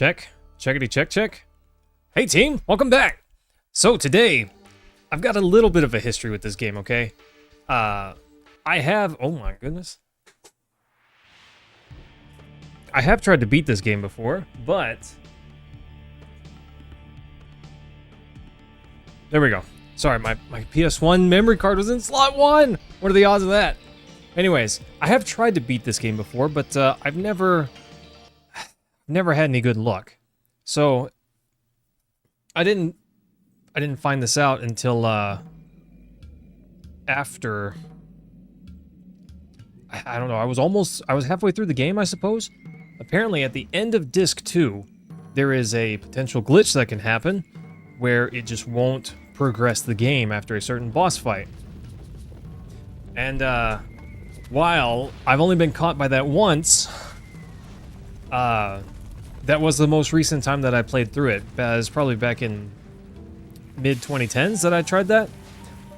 Check. Checkity check check. Hey team, welcome back. So today, I've got a little bit of a history with this game, okay? I have, oh my goodness. I have tried to beat this game before, but... There we go. Sorry, my PS1 memory card was in slot 1! What are the odds of that? Anyways, I have tried to beat this game before, but I've never had any good luck. So I didn't find this out until after I don't know, I was halfway through the game, I suppose. Apparently at the end of disc 2, there is a potential glitch that can happen where it just won't progress the game after a certain boss fight. And while I've only been caught by that once, that was the most recent time that I played through it. It was probably back in mid-2010s that I tried that.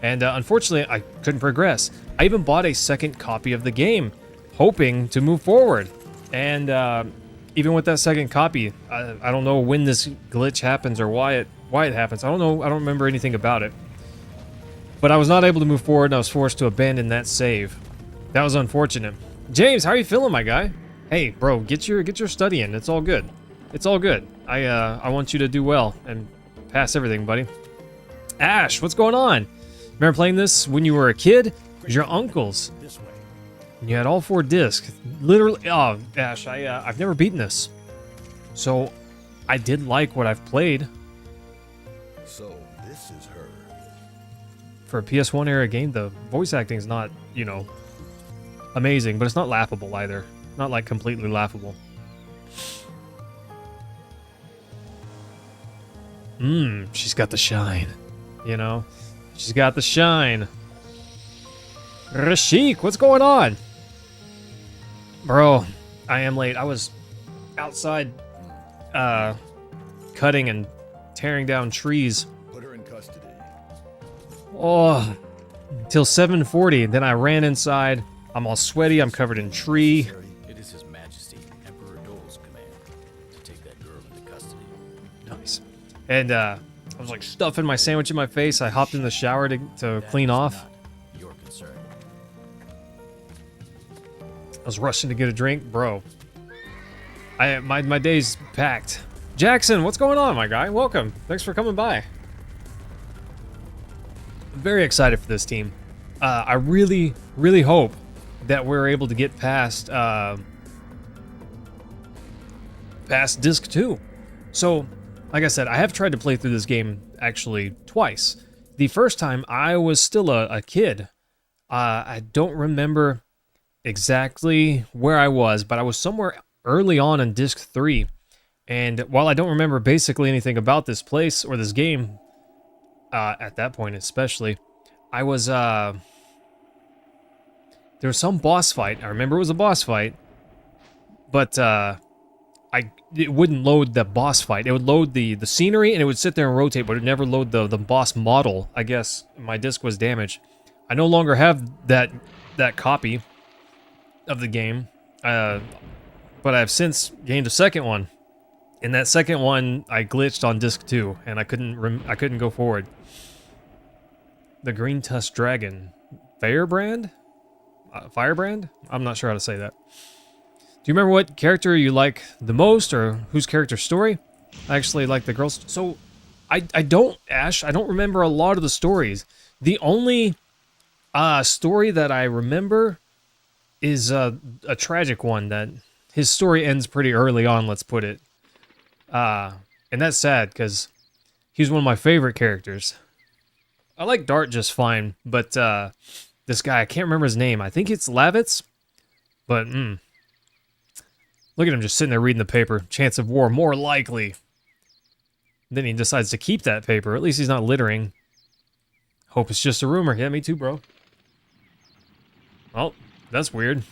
And unfortunately, I couldn't progress. I even bought a second copy of the game, hoping to move forward. And even with that second copy, I don't know when this glitch happens or why it happens. I don't know. I don't remember anything about it. But I was not able to move forward, and I was forced to abandon that save. That was unfortunate. James, how are you feeling, my guy? Hey, bro, get your study in. It's all good. It's all good. I want you to do well and pass everything, buddy. Ash, what's going on? Remember playing this when you were a kid? It was your uncle's. And you had all 4 discs. Literally, oh, Ash, I've never beaten this. So, I did like what I've played. So, this is her. For a PS1 era game, the voice acting is not, you know, amazing, but it's not laughable either. Not like completely laughable. She's got the shine. You know? She's got the shine. Rashik, what's going on? Bro, I am late. I was outside cutting and tearing down trees. Put her in custody. Oh, till 7:40. Then I ran inside. I'm all sweaty. I'm covered in tree. It is His Majesty, Emperor Dole's command to take that girl into custody. Nice. And I was like stuffing my sandwich in my face. I hopped in the shower to clean off. Your concern. I was rushing to get a drink, bro. My day's packed. Jackson, what's going on, my guy? Welcome. Thanks for coming by. I'm very excited for this team. I really, really hope that we're able to get past disc 2. So, like I said, I have tried to play through this game actually twice. The first time, I was still a kid. I don't remember exactly where I was, but I was somewhere early on in disc 3. And while I don't remember basically anything about this place or this game, at that point especially, I was, there was some boss fight. I remember it was a boss fight, but it wouldn't load the boss fight. It would load the scenery, and it would sit there and rotate, but it would never load the boss model. I guess my disc was damaged. I no longer have that copy of the game, but I've since gained a second one. And that second one, I glitched on disc 2, and I couldn't go forward. The Green Tusk Dragon, Firebrand? Firebrand? I'm not sure how to say that. Do you remember what character you like the most, or whose character story? I actually like the girls. So, I don't remember a lot of the stories. The only story that I remember is a tragic one, that his story ends pretty early on, let's put it. And that's sad, because he's one of my favorite characters. I like Dart just fine, but this guy, I can't remember his name. I think it's Lavitz, but look at him just sitting there reading the paper. Chance of war, more likely. Then he decides to keep that paper. At least he's not littering. Hope it's just a rumor. Yeah, me too, bro. Well, that's weird.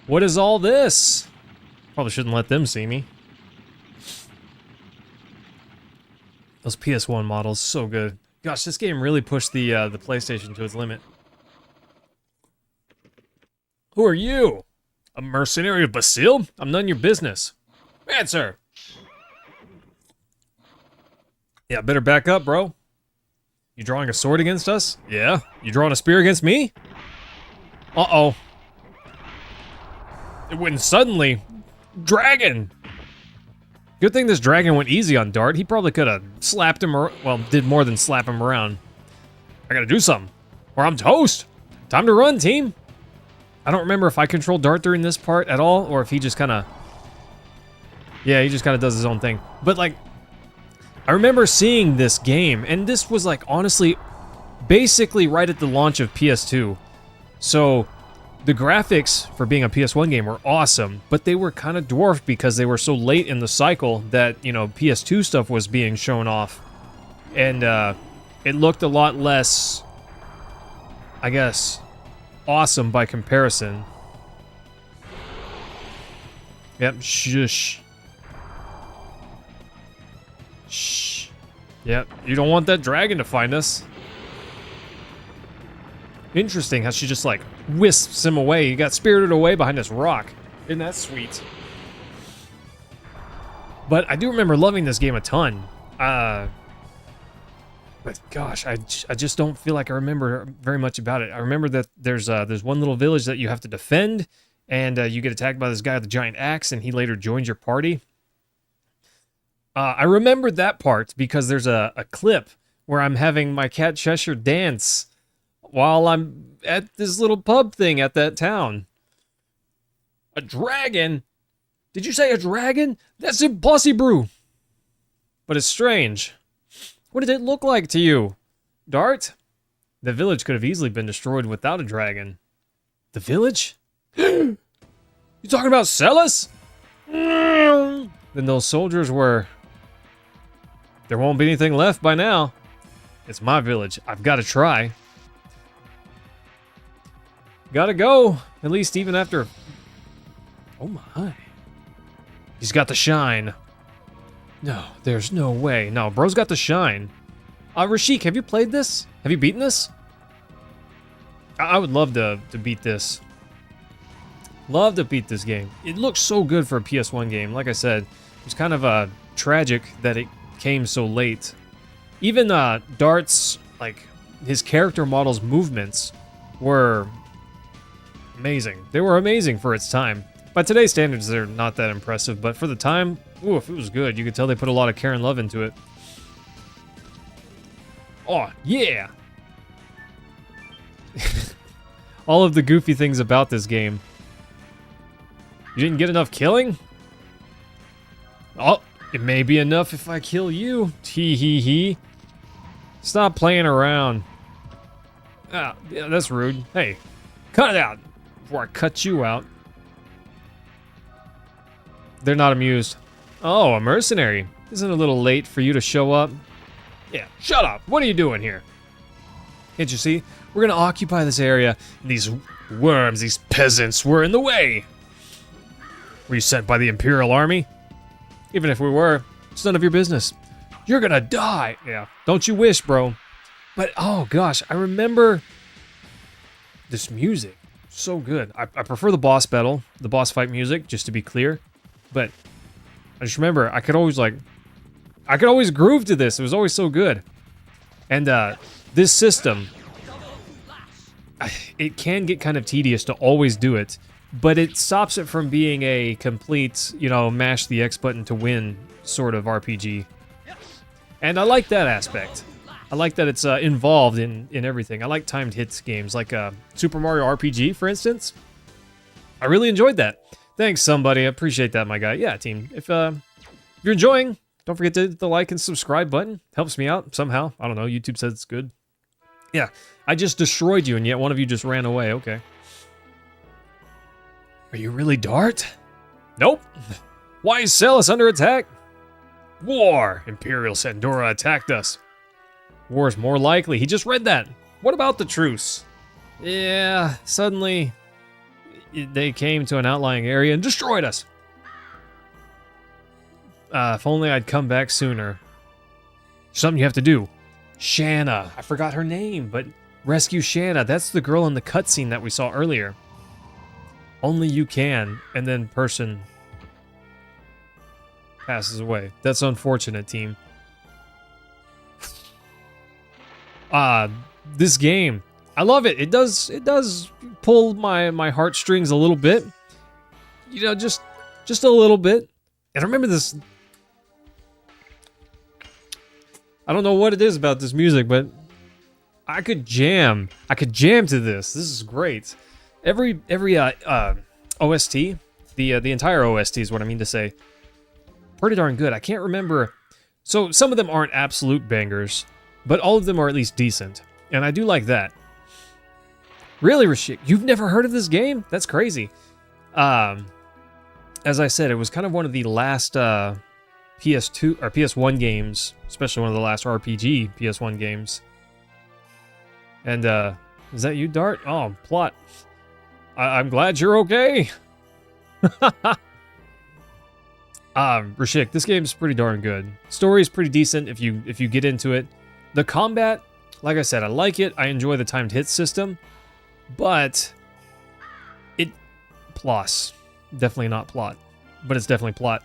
What is all this? Probably shouldn't let them see me. Those PS1 models, so good. Gosh, this game really pushed the PlayStation to its limit. Who are you? A mercenary of Basile? I'm none your business. Answer! Yeah, better back up, bro. You drawing a sword against us? Yeah. You drawing a spear against me? Uh-oh. It went suddenly. Dragon! Good thing this dragon went easy on Dart. He probably could have slapped him, well, did more than slap him around. I gotta do something, or I'm toast. Time to run, team. I don't remember if I controlled Dart during this part at all, or if he just kind of... Yeah, he just kind of does his own thing. But, like, I remember seeing this game, and this was, like, honestly, basically right at the launch of PS2. So, the graphics for being a PS1 game were awesome, but they were kind of dwarfed because they were so late in the cycle that, you know, PS2 stuff was being shown off. And, it looked a lot less, I guess, awesome by comparison. Yep, shush. Shh. Yep, you don't want that dragon to find us. Interesting how she just, like, wisps him away. He got spirited away behind this rock. Isn't that sweet? But I do remember loving this game a ton. But gosh, I just don't feel like I remember very much about it. I remember that there's one little village that you have to defend, and you get attacked by this guy with a giant axe, and he later joins your party. I remember that part because there's a clip where I'm having my cat Cheshire dance while I'm at this little pub thing at that town. A dragon? Did you say a dragon? That's impossible. But it's strange. What did it look like to you? Dart? The village could have easily been destroyed without a dragon. The village? You talking about Celis? Then those soldiers were... There won't be anything left by now. It's my village. I've got to try. Gotta go. At least even after... Oh my. He's got the shine. No, there's no way. No, bro's got the shine. Rashik, have you played this? Have you beaten this? I would love to beat this. Love to beat this game. It looks so good for a PS1 game. Like I said, it's kind of tragic that it came so late. Even Dart's, like, his character model's movements were amazing. They were amazing for its time. By today's standards, they're not that impressive, but for the time, ooh, if it was good, you could tell they put a lot of care and love into it. Oh, yeah! All of the goofy things about this game. You didn't get enough killing? Oh, it may be enough if I kill you. Tee hee hee. Stop playing around. Ah, yeah, that's rude. Hey, cut it out before I cut you out. They're not amused. Oh, a mercenary. Isn't it a little late for you to show up? Yeah, shut up. What are you doing here? Can't you see? We're gonna occupy this area. These worms, these peasants, were in the way. Were you sent by the Imperial Army? Even if we were, it's none of your business. You're gonna die. Yeah, don't you wish, bro. But, oh gosh, I remember this music. So good. I prefer the boss battle, the boss fight music, just to be clear. But I just remember I could always groove to this. It was always so good. And this system, it can get kind of tedious to always do it, but it stops it from being a complete, you know, mash the X button to win sort of RPG. And I like that aspect. I like that it's involved in everything. I like timed hits games, like Super Mario RPG, for instance. I really enjoyed that. Thanks, somebody. I appreciate that, my guy. Yeah, team. If you're enjoying, don't forget to hit the like and subscribe button. Helps me out somehow. I don't know. YouTube says it's good. Yeah, I just destroyed you, and yet one of you just ran away. Okay. Are you really Dart? Nope. Why is Celis under attack? War! Imperial Sandora attacked us. War is more likely. He just read that. What about the truce? Yeah, suddenly they came to an outlying area and destroyed us. If only I'd come back sooner. Something you have to do. Shanna. I forgot her name, but rescue Shanna. That's the girl in the cutscene that we saw earlier. Only you can, and then person passes away. That's unfortunate, team. This game, I love it. It does pull my heartstrings a little bit. You know, just a little bit. And I remember this. I don't know what it is about this music, but I could jam. I could jam to this. This is great. Every OST, the entire OST is what I mean to say. Pretty darn good. I can't remember. So some of them aren't absolute bangers, but all of them are at least decent, and I do like that. Really, Rashik, you've never heard of this game? That's crazy. As I said, it was kind of one of the last PS2 or PS1 games, especially one of the last RPG PS1 games. And is that you, Dart? Oh, Plot. I'm glad you're okay. Rashik, this game's pretty darn good. Story's pretty decent if you get into it. The combat, like I said, I like it. I enjoy the timed hit system, but it plus definitely not plot, but it's definitely plot.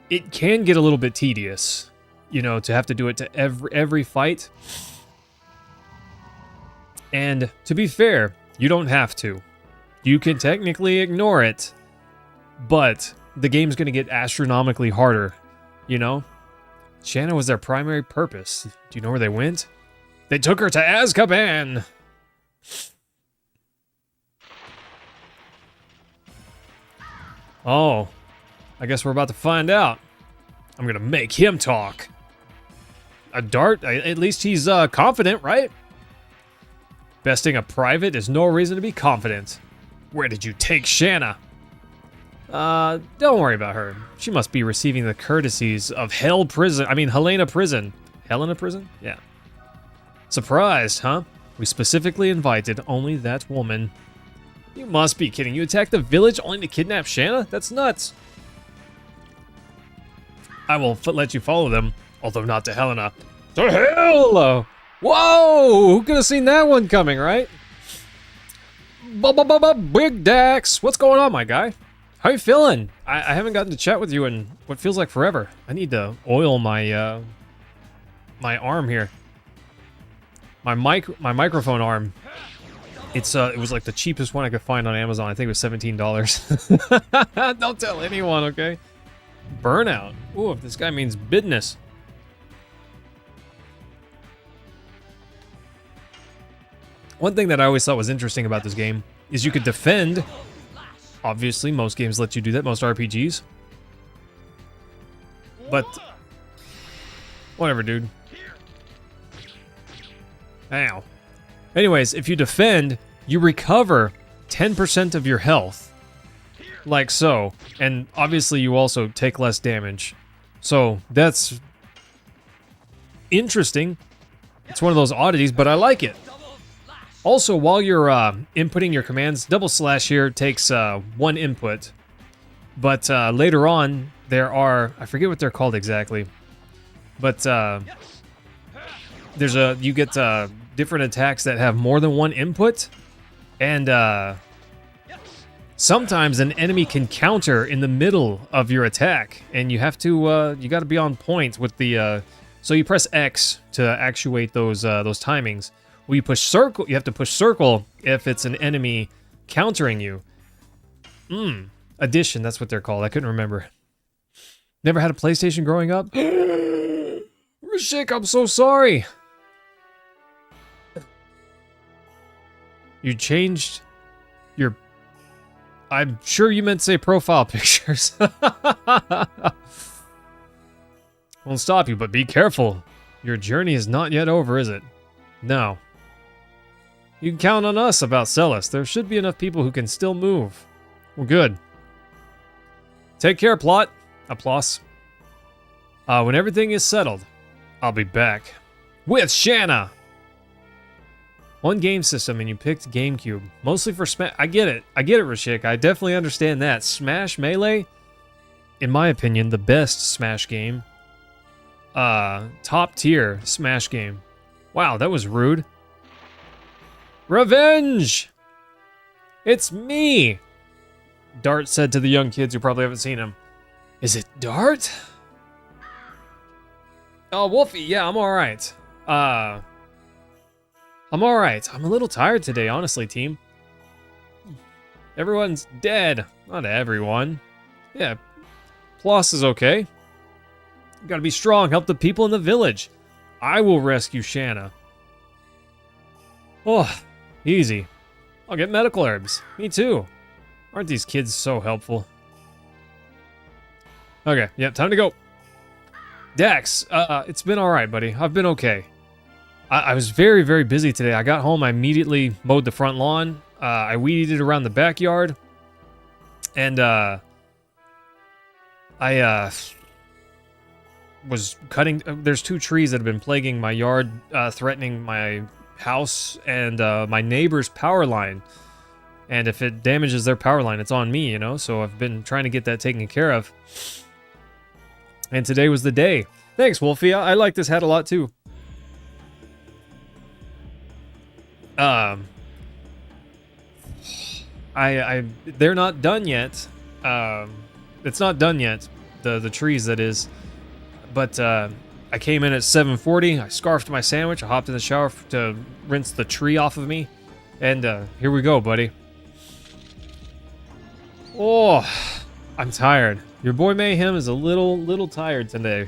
It can get a little bit tedious, you know, to have to do it to every fight. And to be fair, you don't have to. You can technically ignore it, but the game's going to get astronomically harder, you know? Shanna was their primary purpose. Do you know where they went? They took her to Azkaban! Oh, I guess we're about to find out. I'm going to make him talk. A Dart? At least he's confident, right? Besting a private is no reason to be confident. Where did you take Shanna? Don't worry about her. She must be receiving the courtesies of Helena Prison. Helena Prison? Yeah. Surprised, huh? We specifically invited only that woman. You must be kidding. You attacked the village only to kidnap Shanna? That's nuts. I will let you follow them, although not to Helena. To hell! Whoa! Who could have seen that one coming, right? Big Dax! What's going on, my guy? How you feeling? I haven't gotten to chat with you in what feels like forever. I need to oil my my arm here. My microphone arm. It was like the cheapest one I could find on Amazon. I think it was $17. Don't tell anyone, okay? Burnout. Ooh, if this guy means business. One thing that I always thought was interesting about this game is you could defend. Obviously, most games let you do that, most RPGs. But whatever, dude. Ow. Anyways, if you defend, you recover 10% of your health. Like so. And obviously you also take less damage. So that's interesting. It's one of those oddities, but I like it. Also, while you're inputting your commands, double slash here takes one input. But later on, there are, I forget what they're called exactly. But you get different attacks that have more than one input. And sometimes an enemy can counter in the middle of your attack. And you have to, you gotta be on point with the, so you press X to actuate those timings. Well, you push circle. You have to push circle if it's an enemy countering you. Addition, that's what they're called. I couldn't remember. Never had a PlayStation growing up? Rashik, I'm so sorry. You changed your... I'm sure you meant to say profile pictures. Won't stop you, but be careful. Your journey is not yet over, is it? No. You can count on us about Celis. There should be enough people who can still move. We're good. Take care, Plot. Applause. When everything is settled, I'll be back. With Shanna! One game system and you picked GameCube. Mostly for Smash. I get it, Rashik. I definitely understand that. Smash Melee, in my opinion, the best Smash game. Top tier Smash game. Wow, that was rude. Revenge! It's me! Dart said to the young kids who probably haven't seen him. Is it Dart? Oh, Wolfie, yeah, I'm alright. I'm alright. I'm a little tired today, honestly, team. Everyone's dead. Not everyone. Yeah, Ploss is okay. You gotta be strong, help the people in the village. I will rescue Shanna. Oh, easy. I'll get medical herbs. Me too. Aren't these kids so helpful? Okay, yep, time to go. Dax, it's been alright, buddy. I've been okay. I was very, very busy today. I got home, I immediately mowed the front lawn. I weeded around the backyard. And, I was cutting... there's 2 trees that have been plaguing my yard, threatening my house and my neighbor's power line. And if it damages their power line, it's on me, you know? So I've been trying to get that taken care of. And today was the day. Thanks, Wolfie. I like this hat a lot, too. They're not done yet. It's not done yet. The trees, that is. But, I came in at 7:40. I scarfed my sandwich. I hopped in the shower to rinse the tree off of me. And, here we go, buddy. Oh, I'm tired. Your boy Mayhem is a little tired today.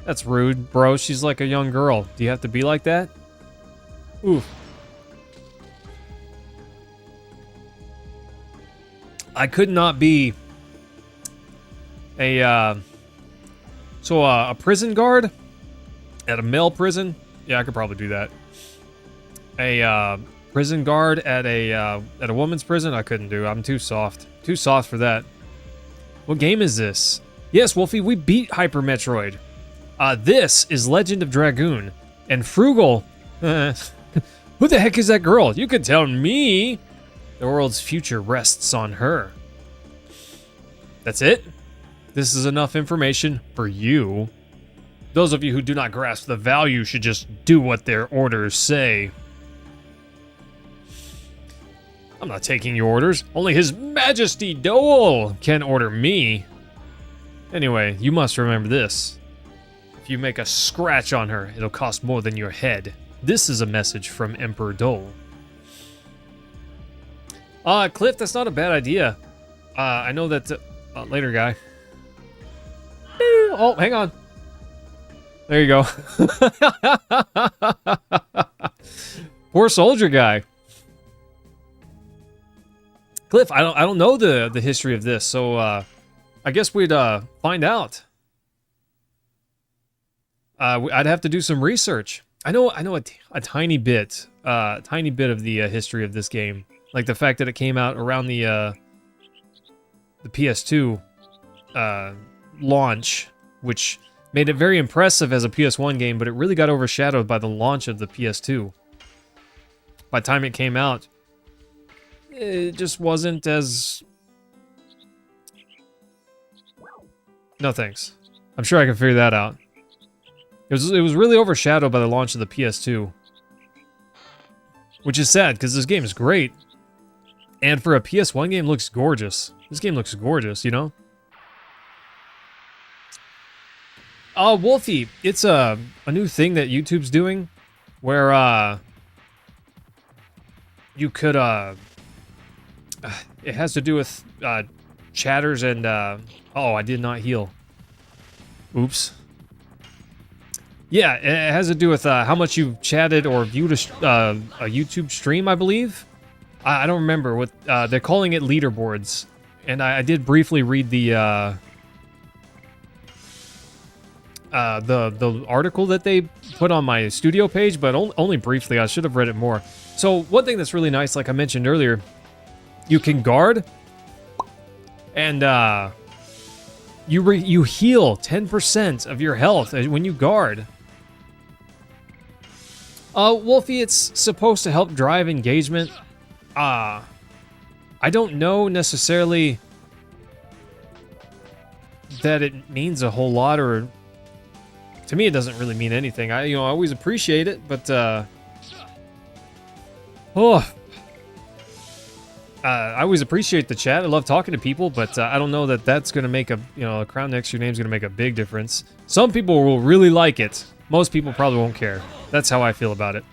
That's rude, bro. She's like a young girl. Do you have to be like that? Oof. I could not be a prison guard at a male prison. Yeah, I could probably do that. A prison guard at a woman's prison. I couldn't do. I'm too soft. Too soft for that. What game is this? Yes, Wolfie, we beat Hyper Metroid. This is Legend of Dragoon. And Frugal... who the heck is that girl? You could tell me. The world's future rests on her. That's it? This is enough information for you. Those of you who do not grasp the value should just do what their orders say. I'm not taking your orders. Only His Majesty Dole can order me. Anyway, you must remember this. If you make a scratch on her, it'll cost more than your head. This is a message from Emperor Dole. Cliff, that's not a bad idea. I know that... later, guy. Oh, hang on. There you go. Poor soldier guy. Cliff, I don't know the history of this, so I guess we'd find out. I'd have to do some research. I know a tiny bit of the history of this game, like the fact that it came out around the PS2 launch, which made it very impressive as a PS1 game, but it really got overshadowed by the launch of the PS2. By the time it came out, it just wasn't as... No thanks. I'm sure I can figure that out. It was really overshadowed by the launch of the PS2. Which is sad, because this game is great. And for a PS1 game, looks gorgeous. This game looks gorgeous, you know? Wolfie, it's a new thing that YouTube's doing, where, you could, it has to do with, chatters and, oh, I did not heal. Oops. Yeah, it has to do with, how much you've chatted or viewed a YouTube stream, I believe. I don't remember what, they're calling it leaderboards. And I did briefly read the article that they put on my studio page, but only briefly. I should have read it more. So one thing that's really nice, like I mentioned earlier, you can guard, and you heal 10% of your health when you guard. Wolfie, it's supposed to help drive engagement. I don't know necessarily that it means a whole lot, or to me it doesn't really mean anything. I always appreciate it, but oh, I always appreciate the chat. I love talking to people, but I don't know that that's going to make a, you know, a crown next to your name is going to make a big difference. Some people will really like it. Most people probably won't care. That's how I feel about it.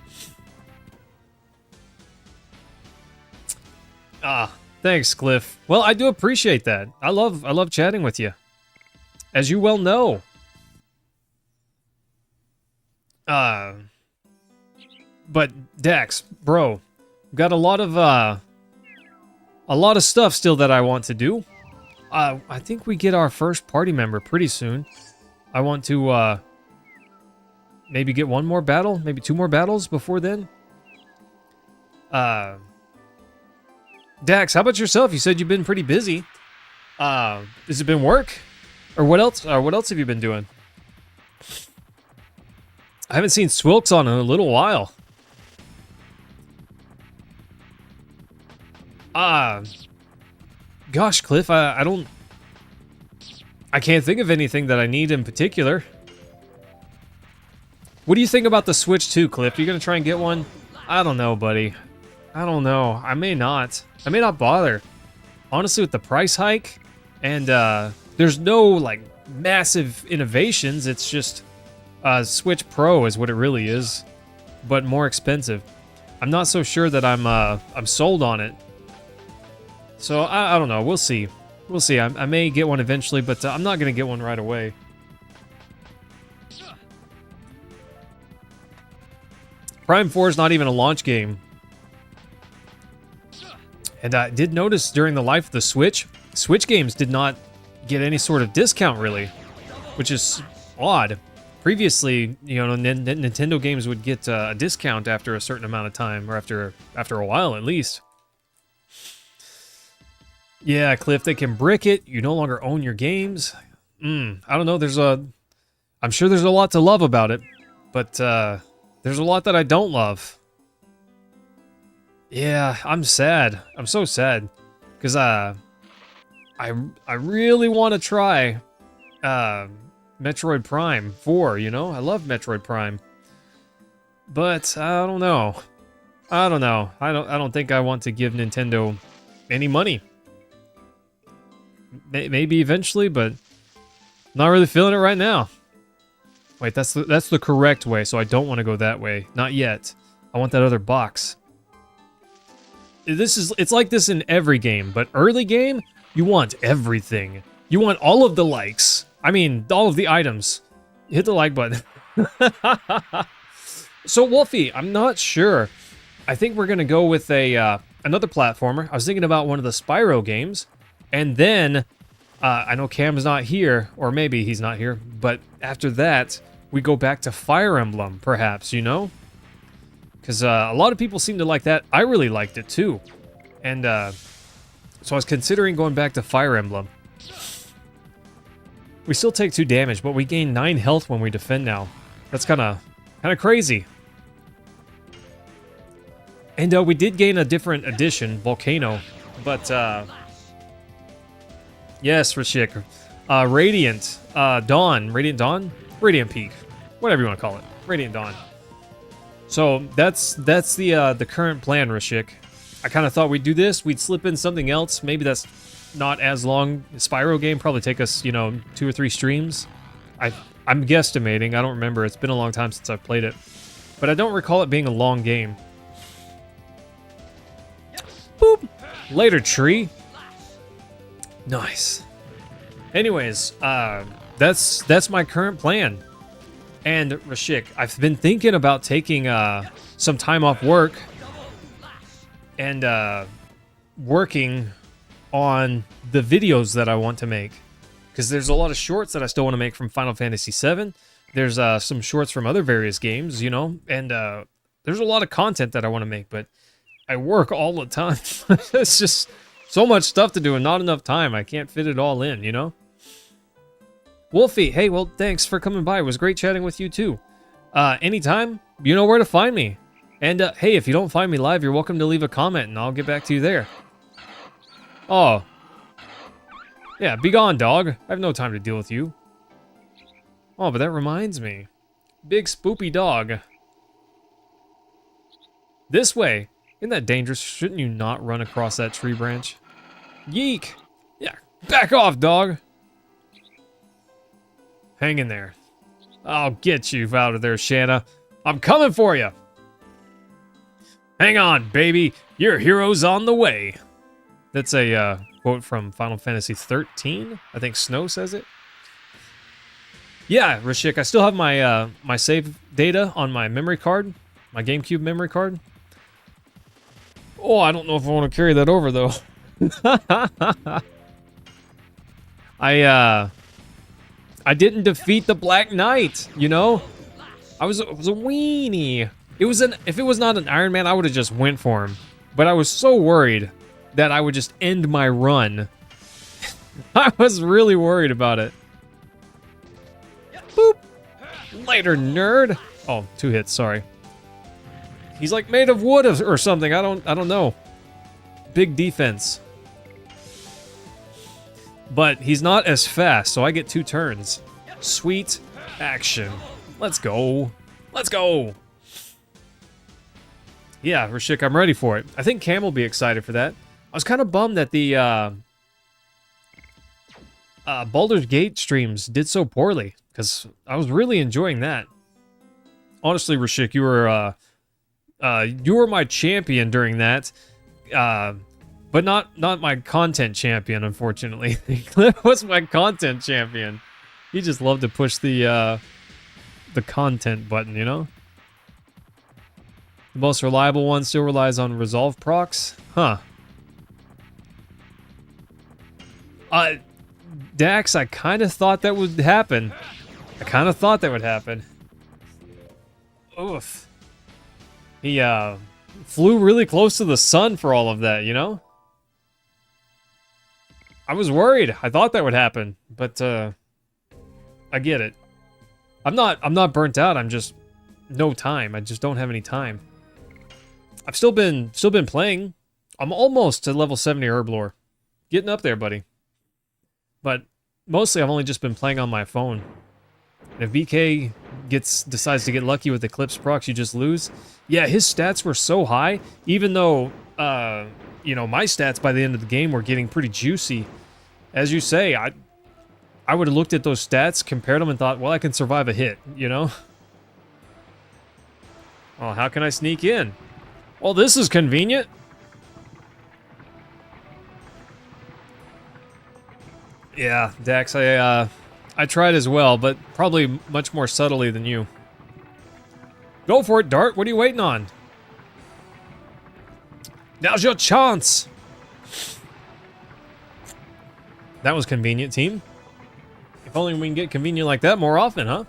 Thanks, Cliff. Well, I do appreciate that. I love chatting with you, as you well know. But Dax, bro, got a lot of stuff still that I want to do. I think we get our first party member pretty soon. I want to maybe get one more battle, maybe 2 more battles before then. Dax, how about yourself? You said you've been pretty busy. Has it been work? Or what else? What else have you been doing? I haven't seen Swilks on in a little while. Gosh, Cliff, I can't think of anything that I need in particular. What do you think about the Switch 2, Cliff? You gonna try and get one? I don't know, buddy. I don't know. I may not. I may not bother. Honestly, with the price hike, and there's no, like, massive innovations. It's just Switch Pro is what it really is, but more expensive. I'm not so sure that I'm sold on it. So, I don't know. We'll see. We'll see. I may get one eventually, but I'm not going to get one right away. Prime 4 is not even a launch game. And I did notice during the life of the Switch games did not get any sort of discount, really, which is odd. Previously, you know, Nintendo games would get a discount after a certain amount of time, or after a while at least. Yeah, Cliff, they can brick it. You no longer own your games. I don't know. I'm sure there's a lot to love about it, but there's a lot that I don't love. Yeah, I'm sad. I'm so sad because I really want to try Metroid Prime 4. You know, I love Metroid Prime, but I don't know. I don't think I want to give Nintendo any money. Maybe eventually, but not really feeling it right now. Wait, that's the correct way, so I don't want to go that way. Not yet. I want that other box. It's like this in every game, but early game, you want everything. You want all of the likes. I mean, all of the items. Hit the like button. So, Wolfie, I'm not sure. I think we're going to go with another platformer. I was thinking about one of the Spyro games. And then, I know Cam's not here, or maybe he's not here, but after that, we go back to Fire Emblem, perhaps, you know? Because a lot of people seem to like that. I really liked it, too. And so I was considering going back to Fire Emblem. We still take 2 damage, but we gain 9 health when we defend now. That's kind of crazy. And we did gain a different edition, Volcano, but... Yes, Rashik. Radiant Dawn. Radiant Dawn? Radiant Peak. Whatever you want to call it. Radiant Dawn. So that's the current plan, Rashik. I kind of thought we'd do this. We'd slip in something else. Maybe that's not as long. Spyro game probably take us, 2 or 3 streams. I'm guesstimating. I don't remember. It's been a long time since I've played it. But I don't recall it being a long game. Boop. Later, tree. Nice. Anyways, that's my current plan. And Rashik, I've been thinking about taking some time off work and working on the videos that I want to make. Because there's a lot of shorts that I still want to make from Final Fantasy VII. There's some shorts from other various games, and there's a lot of content that I want to make, but I work all the time. It's just so much stuff to do and not enough time. I can't fit it all in, Wolfie, hey, well, thanks for coming by. It was great chatting with you, too. Anytime, you know where to find me. And, hey, if you don't find me live, you're welcome to leave a comment, and I'll get back to you there. Oh. Yeah, be gone, dog. I have no time to deal with you. Oh, but that reminds me. Big spoopy dog. This way. Isn't that dangerous? Shouldn't you not run across that tree branch? Yeek! Yeah, back off, dog! Hang in there. I'll get you out of there, Shanna. I'm coming for you! Hang on, baby. Your hero's on the way. That's a quote from Final Fantasy 13. I think Snow says it. Yeah, Rashik, I still have my my save data on my memory card, my GameCube memory card. Oh, I don't know if I want to carry that over though. I didn't defeat the Black Knight, you know? It was a weenie. If it was not an Iron Man, I would have just went for him. But I was so worried that I would just end my run. I was really worried about it. Boop. Later, nerd. Oh, 2 hits, sorry. He's like made of wood or something. I don't know. Big defense. But he's not as fast, so I get 2 turns. Sweet action. Let's go. Let's go. Yeah, Rashik, I'm ready for it. I think Cam will be excited for that. I was kind of bummed that the Baldur's Gate streams did so poorly, because I was really enjoying that. Honestly, Rashik, you were my champion during that, but not my content champion, unfortunately. Cliff was my content champion. He just loved to push the content button, you know? The most reliable one still relies on resolve procs? Huh. Dax, I kind of thought that would happen. Oof. He, flew really close to the sun for all of that, you know? I was worried. I thought that would happen, but, I get it. I'm not burnt out. I'm just no time. I just don't have any time. I've still been playing. I'm almost to level 70 Herblore. Getting up there, buddy. But mostly I've only just been playing on my phone. And if BK decides to get lucky with Eclipse procs, you just lose. Yeah, his stats were so high, even though you know, my stats by the end of the game were getting pretty juicy. As you say, I would have looked at those stats, compared them, and thought, well, I can survive a hit, you know? Oh, how can I sneak in? Well, this is convenient. Yeah, Dax, I tried as well, but probably much more subtly than you. Go for it, Dart. What are you waiting on? Now's your chance. That was convenient, team. If only we can get convenient like that more often, huh?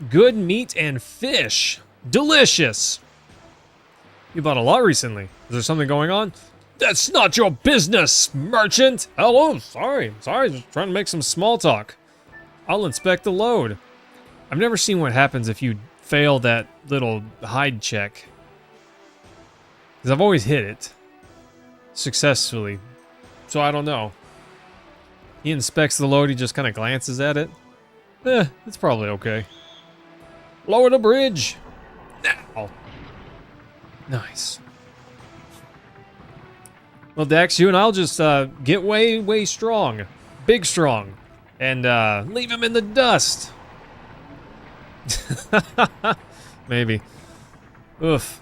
Good meat and fish. Delicious. You bought a lot recently. Is there something going on? That's not your business, merchant. Oh, sorry. Just trying to make some small talk. I'll inspect the load. I've never seen what happens if you fail that little hide check. Because I've always hit it. Successfully. So I don't know. He inspects the load, he just kind of glances at it. It's probably okay. Lower the bridge! Now! Nice. Well, Dex, you and I'll just get way strong. Big strong. And leave him in the dust. Maybe. Oof.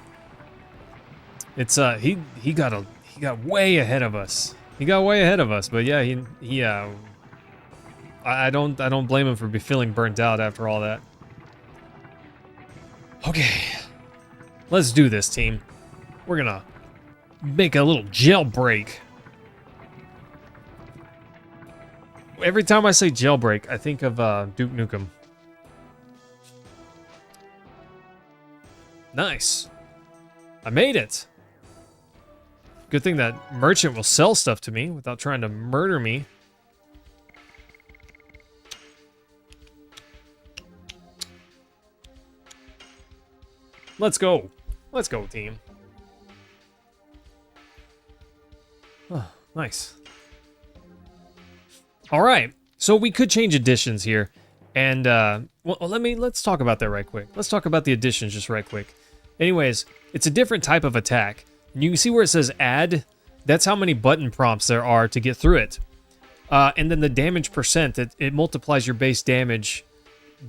It's he got way ahead of us. He got way ahead of us, but yeah, he I don't blame him for feeling burnt out after all that. Okay. Let's do this, team. We're gonna make a little jailbreak. Every time I say jailbreak, I think of Duke Nukem. Nice. I made it. Good thing that merchant will sell stuff to me without trying to murder me. Let's go. Let's go, team. Oh, nice. All right. So we could change additions here. And well, let's talk about that right quick. Let's talk about the additions just right quick. Anyways, it's a different type of attack. And you can see where it says add. That's how many button prompts there are to get through it. And then the damage percent, it multiplies your base damage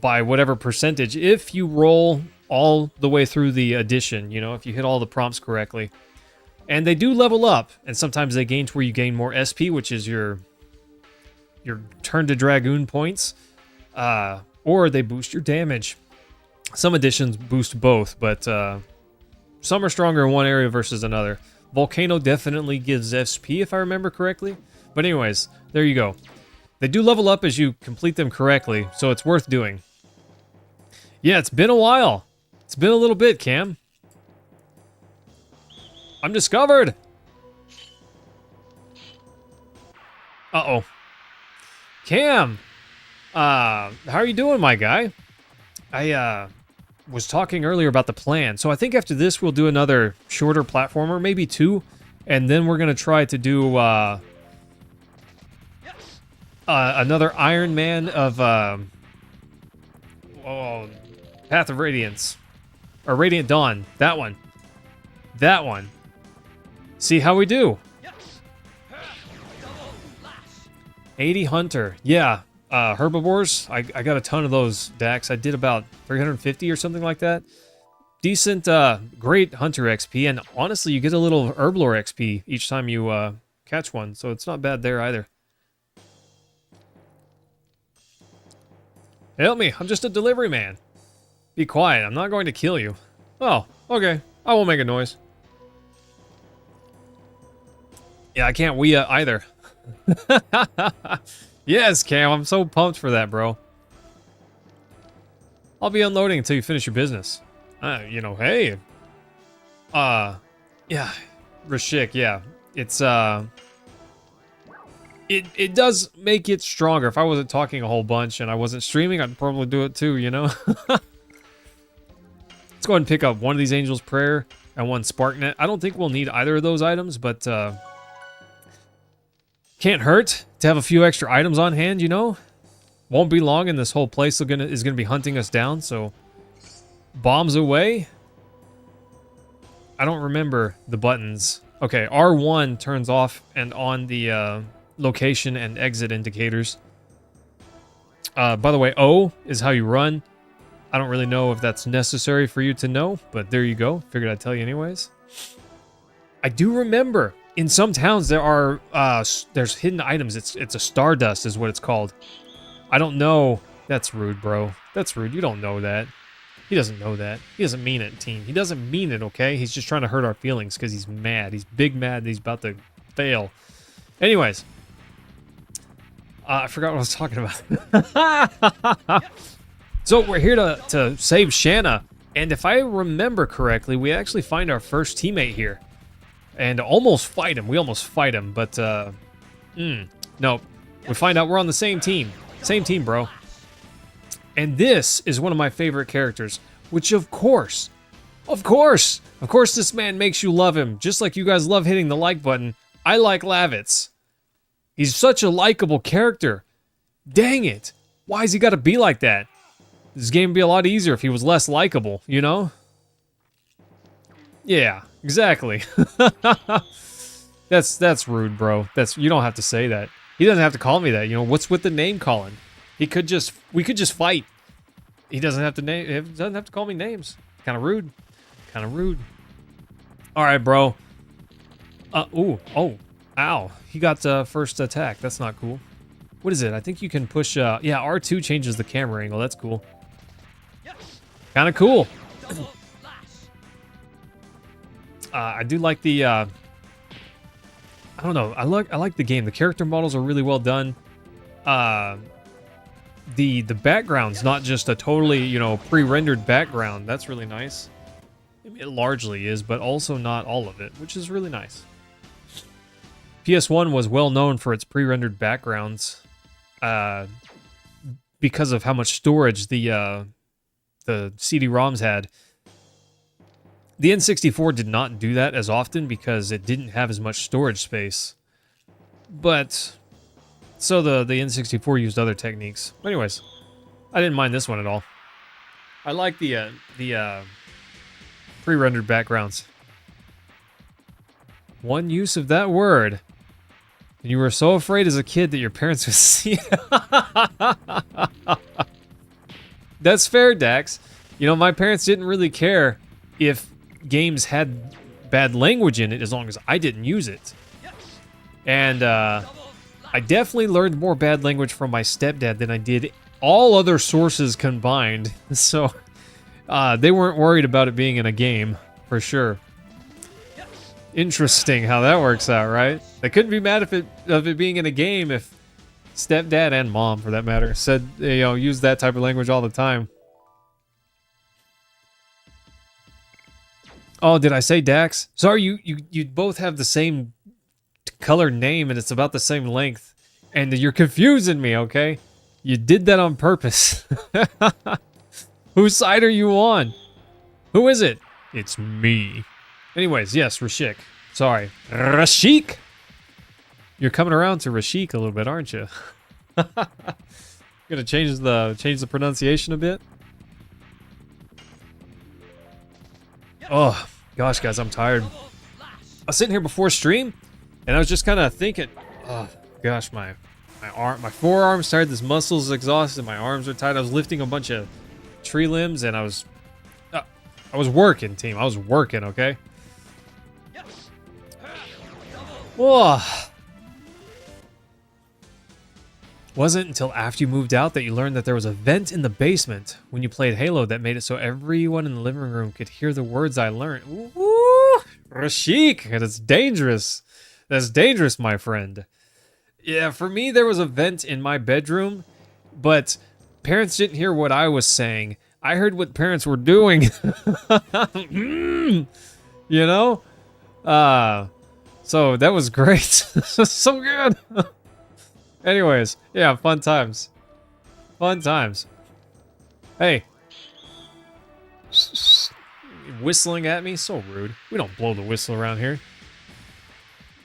by whatever percentage if you roll all the way through the addition, you know, if you hit all the prompts correctly. And they do level up, and sometimes they gain to where you gain more SP, which is your turn to Dragoon points, or they boost your damage. Some additions boost both, but some are stronger in one area versus another. Volcano definitely gives SP, if I remember correctly. But anyways, there you go. They do level up as you complete them correctly, so it's worth doing. Yeah, it's been a while. It's been a little bit, Cam. I'm discovered! Uh-oh. Cam! How are you doing, my guy? I, was talking earlier about the plan. So I think after this, we'll do another shorter platformer, maybe 2. And then we're going to try to do, another Iron Man of, Path of Radiance. Or Radiant Dawn. That one. That one. See how we do. 80 Hunter. Yeah. Herbivores. I got a ton of those, Dax. I did about 350 or something like that. Decent, great Hunter XP. And honestly, you get a little Herblore XP each time you catch one. So it's not bad there either. Help me. I'm just a delivery man. Be quiet. I'm not going to kill you. Oh, okay. I won't make a noise. Yeah, I can't Wii either. Yes, Cam, I'm so pumped for that, bro. I'll be unloading until you finish your business. You know, hey. Yeah, Rashik, yeah. It's, It does make it stronger. If I wasn't talking a whole bunch and I wasn't streaming, I'd probably do it too, you know? Let's go ahead and pick up one of these Angel's Prayer and one Sparknet. I don't think we'll need either of those items, but, can't hurt to have a few extra items on hand, you know? Won't be long and this whole place is gonna be hunting us down, so... Bombs away? I don't remember the buttons. Okay, R1 turns off and on the, location and exit indicators. By the way, O is how you run. I don't really know if that's necessary for you to know, but there you go. Figured I'd tell you anyways. I do remember... In some towns, there are, there's hidden items. It's a Stardust is what it's called. I don't know. That's rude, bro. That's rude. You don't know that. He doesn't know that. He doesn't mean it, team. He doesn't mean it, okay? He's just trying to hurt our feelings because he's mad. He's big mad and he's about to fail. Anyways. I forgot what I was talking about. So, we're here to save Shanna. And if I remember correctly, we actually find our first teammate here. And almost fight him. We almost fight him, but, no. We find out we're on the same team. Same team, bro. And this is one of my favorite characters, which of course, this man makes you love him. Just like you guys love hitting the like button, I like Lavitz. He's such a likable character. Dang it. Why has he got to be like that? This game would be a lot easier if he was less likable, you know? Yeah. Exactly. That's rude, bro. You don't have to say that. He doesn't have to call me that. You know, what's with the name calling? We could just fight. He doesn't have to call me names. Kind of rude. Kind of rude. All right, bro. Ow. He got first attack. That's not cool. What is it? I think you can push yeah, R2 changes the camera angle. That's cool. Kind of cool. I do like the, I don't know. I like the game. The character models are really well done. The background's not just a totally, you know, pre-rendered background. That's really nice. It largely is, but also not all of it, which is really nice. PS1 was well known for its pre-rendered backgrounds, because of how much storage the CD-ROMs had. The N64 did not do that as often because it didn't have as much storage space. But, so the N64 used other techniques. Anyways, I didn't mind this one at all. I like the pre-rendered backgrounds. One use of that word. And you were so afraid as a kid that your parents would see it. That's fair, Dax. You know, my parents didn't really care if games had bad language in it as long as I didn't use it. And I definitely learned more bad language from my stepdad than I did all other sources combined. So they weren't worried about it being in a game, for sure. Interesting how that works out, right? They couldn't be mad of it being in a game if stepdad and mom, for that matter, said, you know, use that type of language all the time. Oh, did I say Dax? Sorry, you both have the same color name and it's about the same length. And you're confusing me, okay? You did that on purpose. Whose side are you on? Who is it? It's me. Anyways, yes, Rashik. Sorry. Rashik! You're coming around to Rashik a little bit, aren't you? Gonna change the pronunciation a bit. Oh, gosh, guys, I'm tired. I was sitting here before stream, and I was just kind of thinking, oh, gosh, my forearm's tired, this muscle's exhausted, my arms are tired. I was lifting a bunch of tree limbs, and I was working, team. I was working, okay? Whoa. Wasn't until after you moved out that you learned that there was a vent in the basement when you played Halo that made it so everyone in the living room could hear the words I learned. Ooh, Rashik, that's dangerous. That's dangerous, my friend. Yeah, for me, there was a vent in my bedroom, but parents didn't hear what I was saying. I heard what parents were doing. You know? So that was great. So good. Anyways, yeah, fun times. Fun times. Hey. Whistling at me? So rude. We don't blow the whistle around here.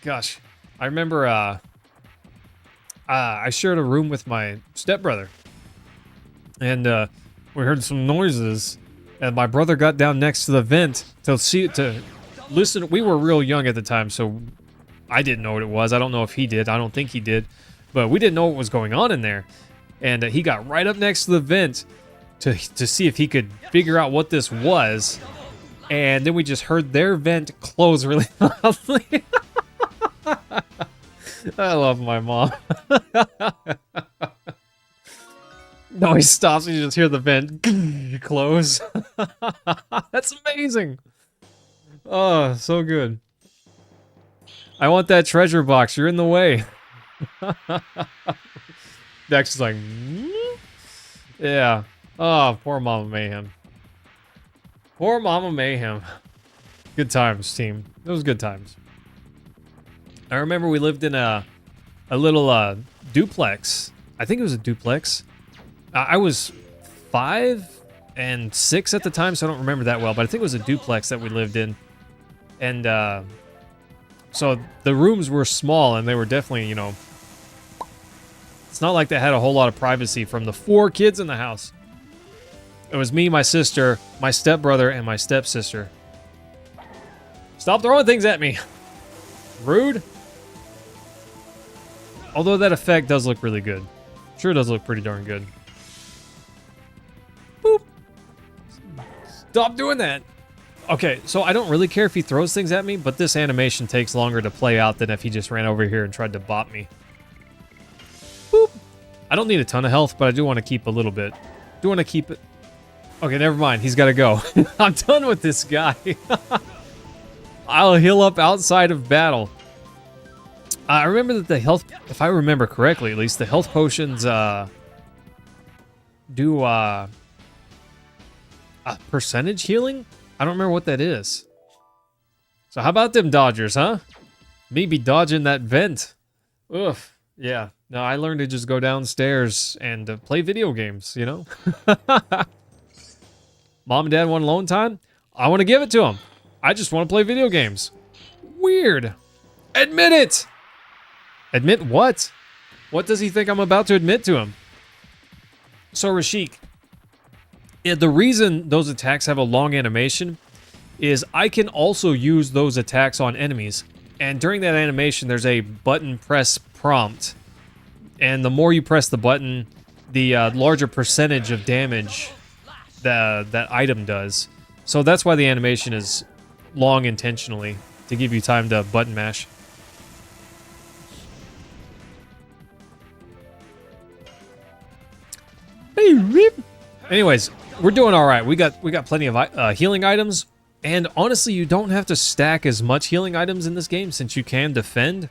Gosh. I remember, I shared a room with my stepbrother. And, we heard some noises. And my brother got down next to the vent to listen. We were real young at the time, so I didn't know what it was. I don't know if he did. I don't think he did. But we didn't know what was going on in there. And he got right up next to the vent to see if he could figure out what this was. And then we just heard their vent close really loudly. I love my mom. No, he stops and you just hear the vent close. That's amazing. Oh, so good. I want that treasure box. You're in the way. Dex is like, yeah. Oh, poor Mama Mayhem. Poor Mama Mayhem. Good times, team. It was good times. I remember we lived in a little duplex. I think it was a duplex. I was 5 and 6 at the time, so I don't remember that well, but I think it was a duplex that we lived in. And so the rooms were small, and they were definitely, you know, it's not like they had a whole lot of privacy from the 4 kids in the house. It was me, my sister, my stepbrother, and my stepsister. Stop throwing things at me. Rude. Although that effect does look really good. Sure does look pretty darn good. Boop. Stop doing that. Okay, so I don't really care if he throws things at me, but this animation takes longer to play out than if he just ran over here and tried to bop me. Boop. I don't need a ton of health, but I do want to keep a little bit. Do want to keep it. Okay, never mind. He's got to go. I'm done with this guy. I'll heal up outside of battle. I remember that the health, if I remember correctly at least, the health potions do a percentage healing? I don't remember what that is. So how about them Dodgers, huh? Maybe dodging that vent. Oof. Yeah. No, I learned to just go downstairs and play video games, you know? Mom and Dad want alone time? I want to give it to them. I just want to play video games. Weird. Admit it! Admit what? What does he think I'm about to admit to him? So Rashik, yeah, the reason those attacks have a long animation is I can also use those attacks on enemies. And during that animation, there's a button press prompt. And the more you press the button, the larger percentage of damage that item does. So that's why the animation is long intentionally, to give you time to button mash. Anyways, we're doing all right. We got plenty of healing items. And honestly, you don't have to stack as much healing items in this game since you can defend.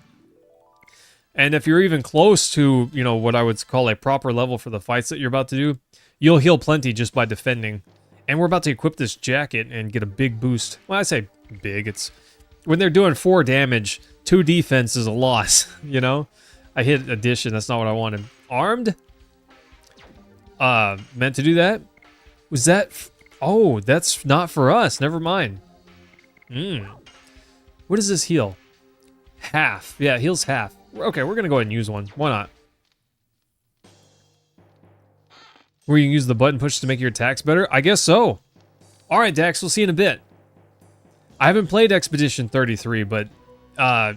And if you're even close to, you know, what I would call a proper level for the fights that you're about to do, you'll heal plenty just by defending. And we're about to equip this jacket and get a big boost. Well, I say big. It's when they're doing 4 damage, 2 defense is a loss, you know? I hit addition. That's not what I wanted. Armed? Meant to do that? Was that... Oh, that's not for us. Never mind. What does this heal? Half. Yeah, it heals half. Okay, we're gonna go ahead and use one. Why not? Where you can use the button push to make your attacks better? I guess so. Alright, Dax, we'll see you in a bit. I haven't played Expedition 33, but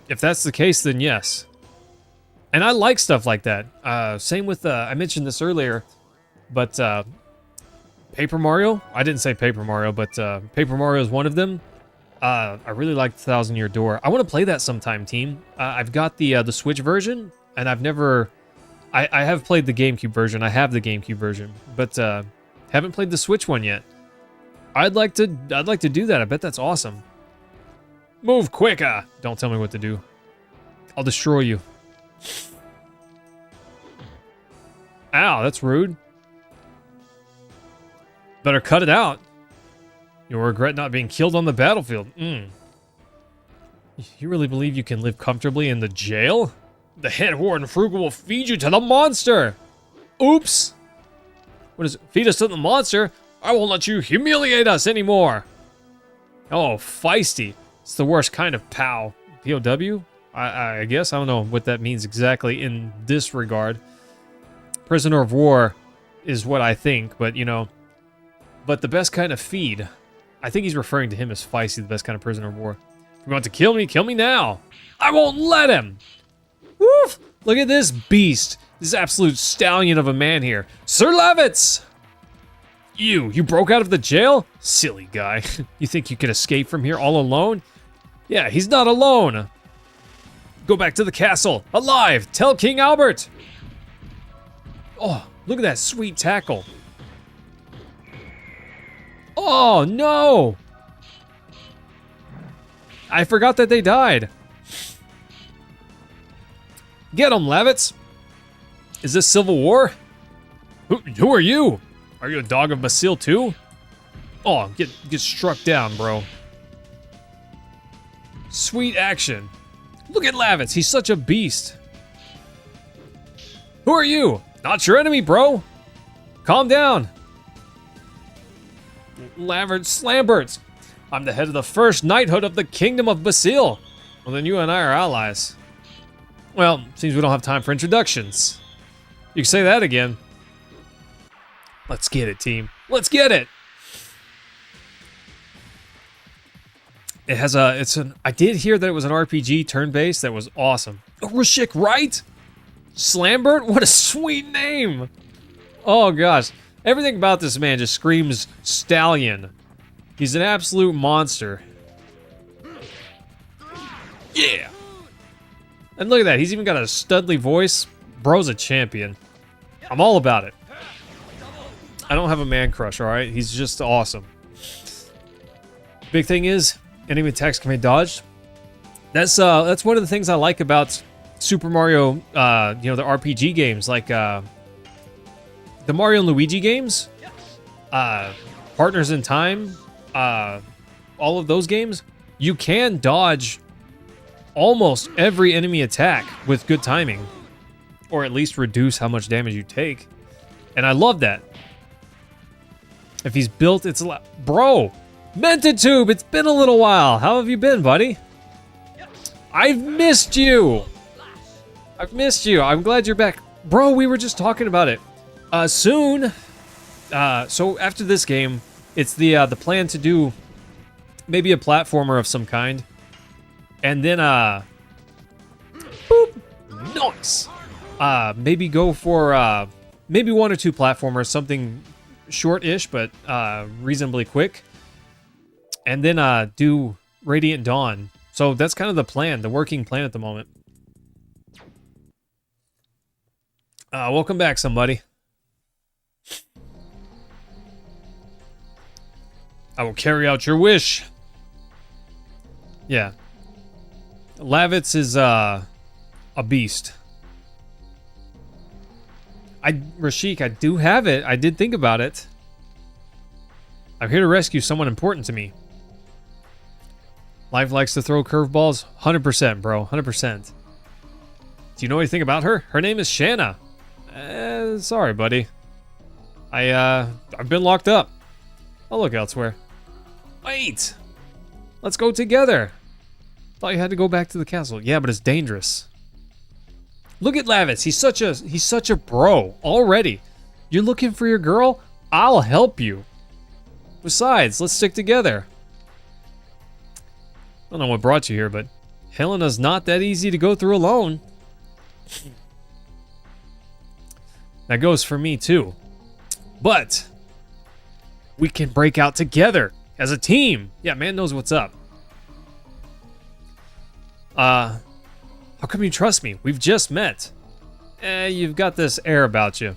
if that's the case, then yes. And I like stuff like that. Same with, I mentioned this earlier, but Paper Mario? I didn't say Paper Mario, but Paper Mario is one of them. I really like the Thousand Year Door. I want to play that sometime, team. I've got the Switch version, and I've never... I have played the GameCube version. I have the GameCube version, but haven't played the Switch one yet. I'd like to do that. I bet that's awesome. Move quicker! Don't tell me what to do. I'll destroy you. Ow, that's rude. Better cut it out. You'll regret not being killed on the battlefield. You really believe you can live comfortably in the jail? The head warden Frugal will feed you to the monster! Oops! What is it? Feed us to the monster? I won't let you humiliate us anymore! Oh, feisty. It's the worst kind of POW. POW? I guess. I don't know what that means exactly in this regard. Prisoner of war is what I think, but you know... But the best kind of feed. I think he's referring to him as feisty, the best kind of prisoner of war. If you want to kill me now. I won't let him! Woof! Look at this beast. This absolute stallion of a man here. Sir Levitz! You broke out of the jail? Silly guy. You think you can escape from here all alone? Yeah, he's not alone. Go back to the castle. Alive! Tell King Albert! Oh, look at that sweet tackle. Oh, no! I forgot that they died. Get him, Levitz! Is this Civil War? Who are you? Are you a dog of Basile too? Oh, get struck down, bro. Sweet action. Look at Levitz, he's such a beast. Who are you? Not your enemy, bro. Calm down. Slamberts. I'm the head of the first knighthood of the Kingdom of Basile. Well, then you and I are allies. Well, seems we don't have time for introductions. You can say that again. Let's get it, team. Let's get it! It has a, I did hear that it was an RPG turn-based that was awesome. Oh, Rashik, right? Slambert? What a sweet name! Oh gosh. Everything about this man just screams stallion. He's an absolute monster. Yeah! And look at that, he's even got a studly voice. Bro's a champion. I'm all about it. I don't have a man crush, alright? He's just awesome. Big thing is, enemy attacks can be dodged. That's one of the things I like about Super Mario, you know, the RPG games, like the Mario and Luigi games, Partners in Time, all of those games. You can dodge almost every enemy attack with good timing, or at least reduce how much damage you take. And I love that. If he's built, it's a lot. Bro, Mentitube, it's been a little while. How have you been, buddy? I've missed you. I've missed you. I'm glad you're back. Bro, we were just talking about it. Soon. So after this game, it's the plan to do maybe a platformer of some kind, and then boop, nice. Maybe go for maybe 1 or 2 platformers, something short-ish but reasonably quick, and then do Radiant Dawn. So that's kind of the plan, the working plan at the moment. Welcome back, somebody. I will carry out your wish. Yeah. Lavitz is a beast. Rashik, I do have it. I did think about it. I'm here to rescue someone important to me. Life likes to throw curveballs. 100%, bro. 100%. Do you know anything about her? Her name is Shanna. Sorry, buddy. I've been locked up. I'll look elsewhere. Wait! Let's go together. Thought you had to go back to the castle. Yeah, but it's dangerous. Look at Lavitz. He's such a bro already. You're looking for your girl? I'll help you. Besides, let's stick together. I don't know what brought you here, but Helena's not that easy to go through alone. That goes for me too. But we can break out together as a team. Yeah, man knows what's up. How come you trust me? We've just met. You've got this air about you.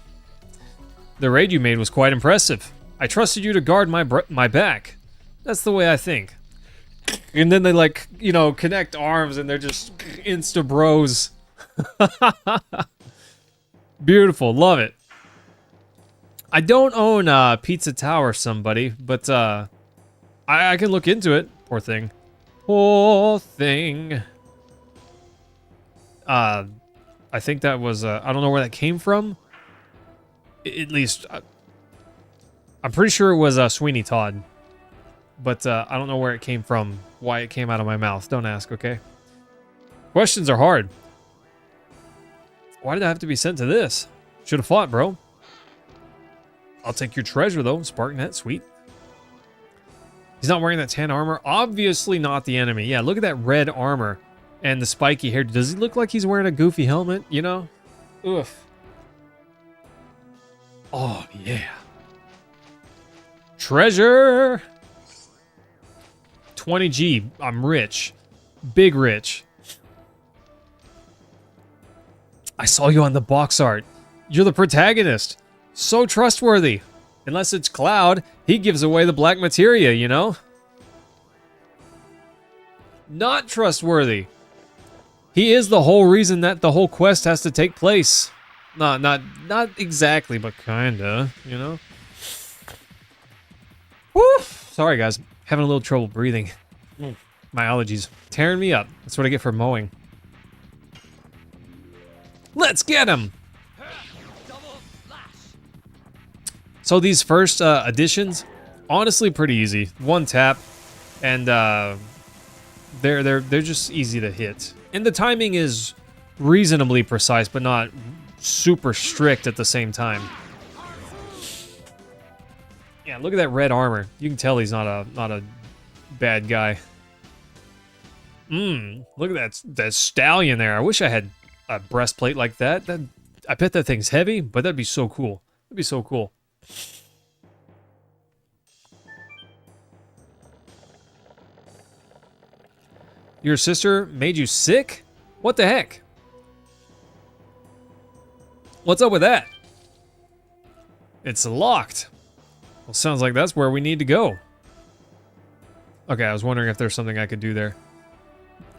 The raid you made was quite impressive. I trusted you to guard my back. That's the way I think. And then they, like, you know, connect arms and they're just insta bros. Beautiful, love it. I don't own Pizza Tower, somebody, but I can look into it. Poor thing. Poor thing. I think that was I don't know where that came from. At least I'm pretty sure it was Sweeney Todd, but I don't know where it came from, why it came out of my mouth. Don't ask, okay? Questions are hard. Why did I have to be sent to this? Should have fought, bro. I'll take your treasure, though. Sparknet, sweet. He's not wearing that tan armor. Obviously not the enemy. Yeah, look at that red armor and the spiky hair. Does he look like he's wearing a goofy helmet, you know? Oof. Oh, yeah. Treasure! 20G. I'm rich. Big rich. I saw you on the box art. You're the protagonist. So trustworthy. Unless it's Cloud, he gives away the black materia, you know? Not trustworthy. He is the whole reason that the whole quest has to take place. Not exactly, but kinda, you know? Woo! Sorry, guys. Having a little trouble breathing. My allergies tearing me up. That's what I get for mowing. Let's get him! So these first additions, honestly pretty easy. One tap, and they're just easy to hit. And the timing is reasonably precise, but not super strict at the same time. Yeah, look at that red armor. You can tell he's not a bad guy. Look at that stallion there. I wish I had a breastplate like that. I bet that thing's heavy, but that'd be so cool. That'd be so cool. Your sister made you sick? What the heck? What's up with that? It's locked. Well, sounds like that's where we need to go. Okay, I was wondering if there's something I could do there.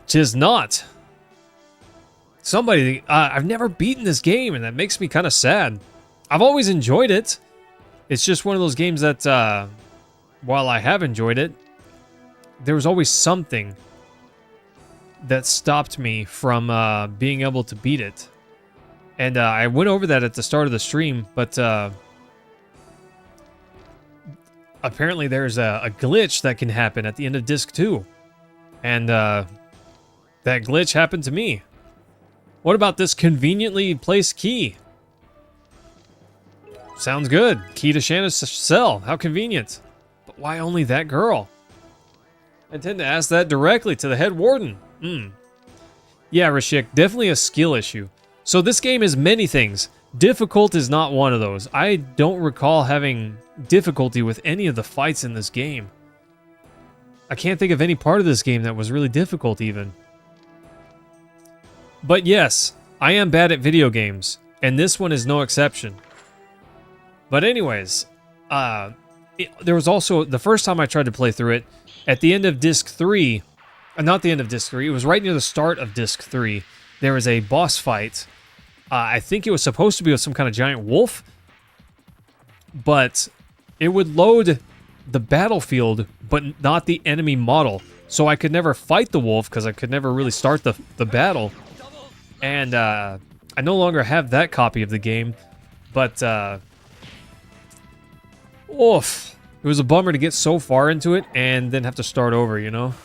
'Tis not. Somebody, I've never beaten this game, and that makes me kind of sad. I've always enjoyed it. It's just one of those games that, while I have enjoyed it, there was always something that stopped me from being able to beat it. And I went over that at the start of the stream, but apparently there's a glitch that can happen at the end of Disc 2. And that glitch happened to me. What about this conveniently placed key? Sounds good. Key to Shanna's cell. How convenient. But why only that girl? I intend to ask that directly to the head warden. Yeah, Rashik, definitely a skill issue. So this game is many things. Difficult is not one of those. I don't recall having difficulty with any of the fights in this game. I can't think of any part of this game that was really difficult even. But yes, I am bad at video games, and this one is no exception. But anyways, there was also, the first time I tried to play through it, at the end of Disc 3, not the end of Disc 3, it was right near the start of Disc 3, there was a boss fight. I think it was supposed to be with some kind of giant wolf, but it would load the battlefield, but not the enemy model. So I could never fight the wolf because I could never really start the battle. And I no longer have that copy of the game, but oof. It was a bummer to get so far into it and then have to start over, you know?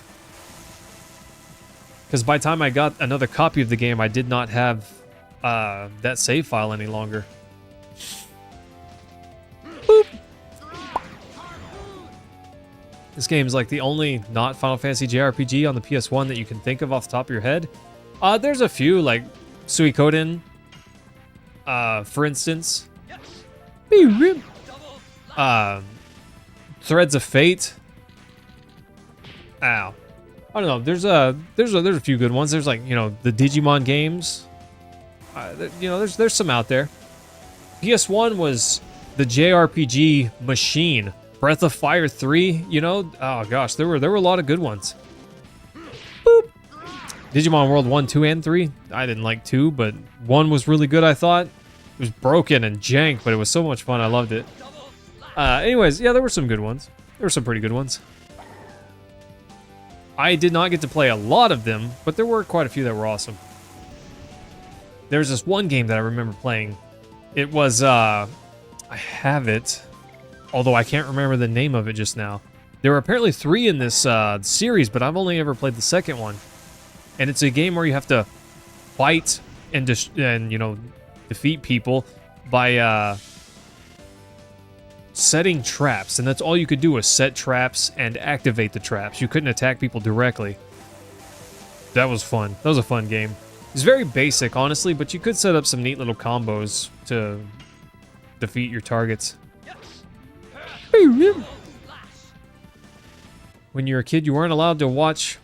Because by the time I got another copy of the game, I did not have that save file any longer. Boop. This game is like the only not Final Fantasy JRPG on the PS1 that you can think of off the top of your head. There's a few, like Suikoden, for instance. Threads of Fate. Ow. I don't know. There's a few good ones. There's like, you know, the Digimon games. You know, there's some out there. PS1 was the JRPG machine. Breath of Fire 3, you know, oh gosh, there were a lot of good ones. Boop. Digimon World 1, 2, and 3. I didn't like 2, but 1 was really good, I thought. It was broken and jank, but it was so much fun. I loved it. Anyways, yeah, there were some good ones. There were some pretty good ones. I did not get to play a lot of them, but there were quite a few that were awesome. There's this one game that I remember playing. It was, I have it, although I can't remember the name of it just now. There were apparently 3 in this series, but I've only ever played the second one. And it's a game where you have to fight and you know, defeat people by setting traps, and that's all you could do was set traps and activate the traps. You couldn't attack people directly. That was fun. That was a fun game. It's very basic, honestly, but you could set up some neat little combos to defeat your targets. When you were a kid, you weren't allowed to watch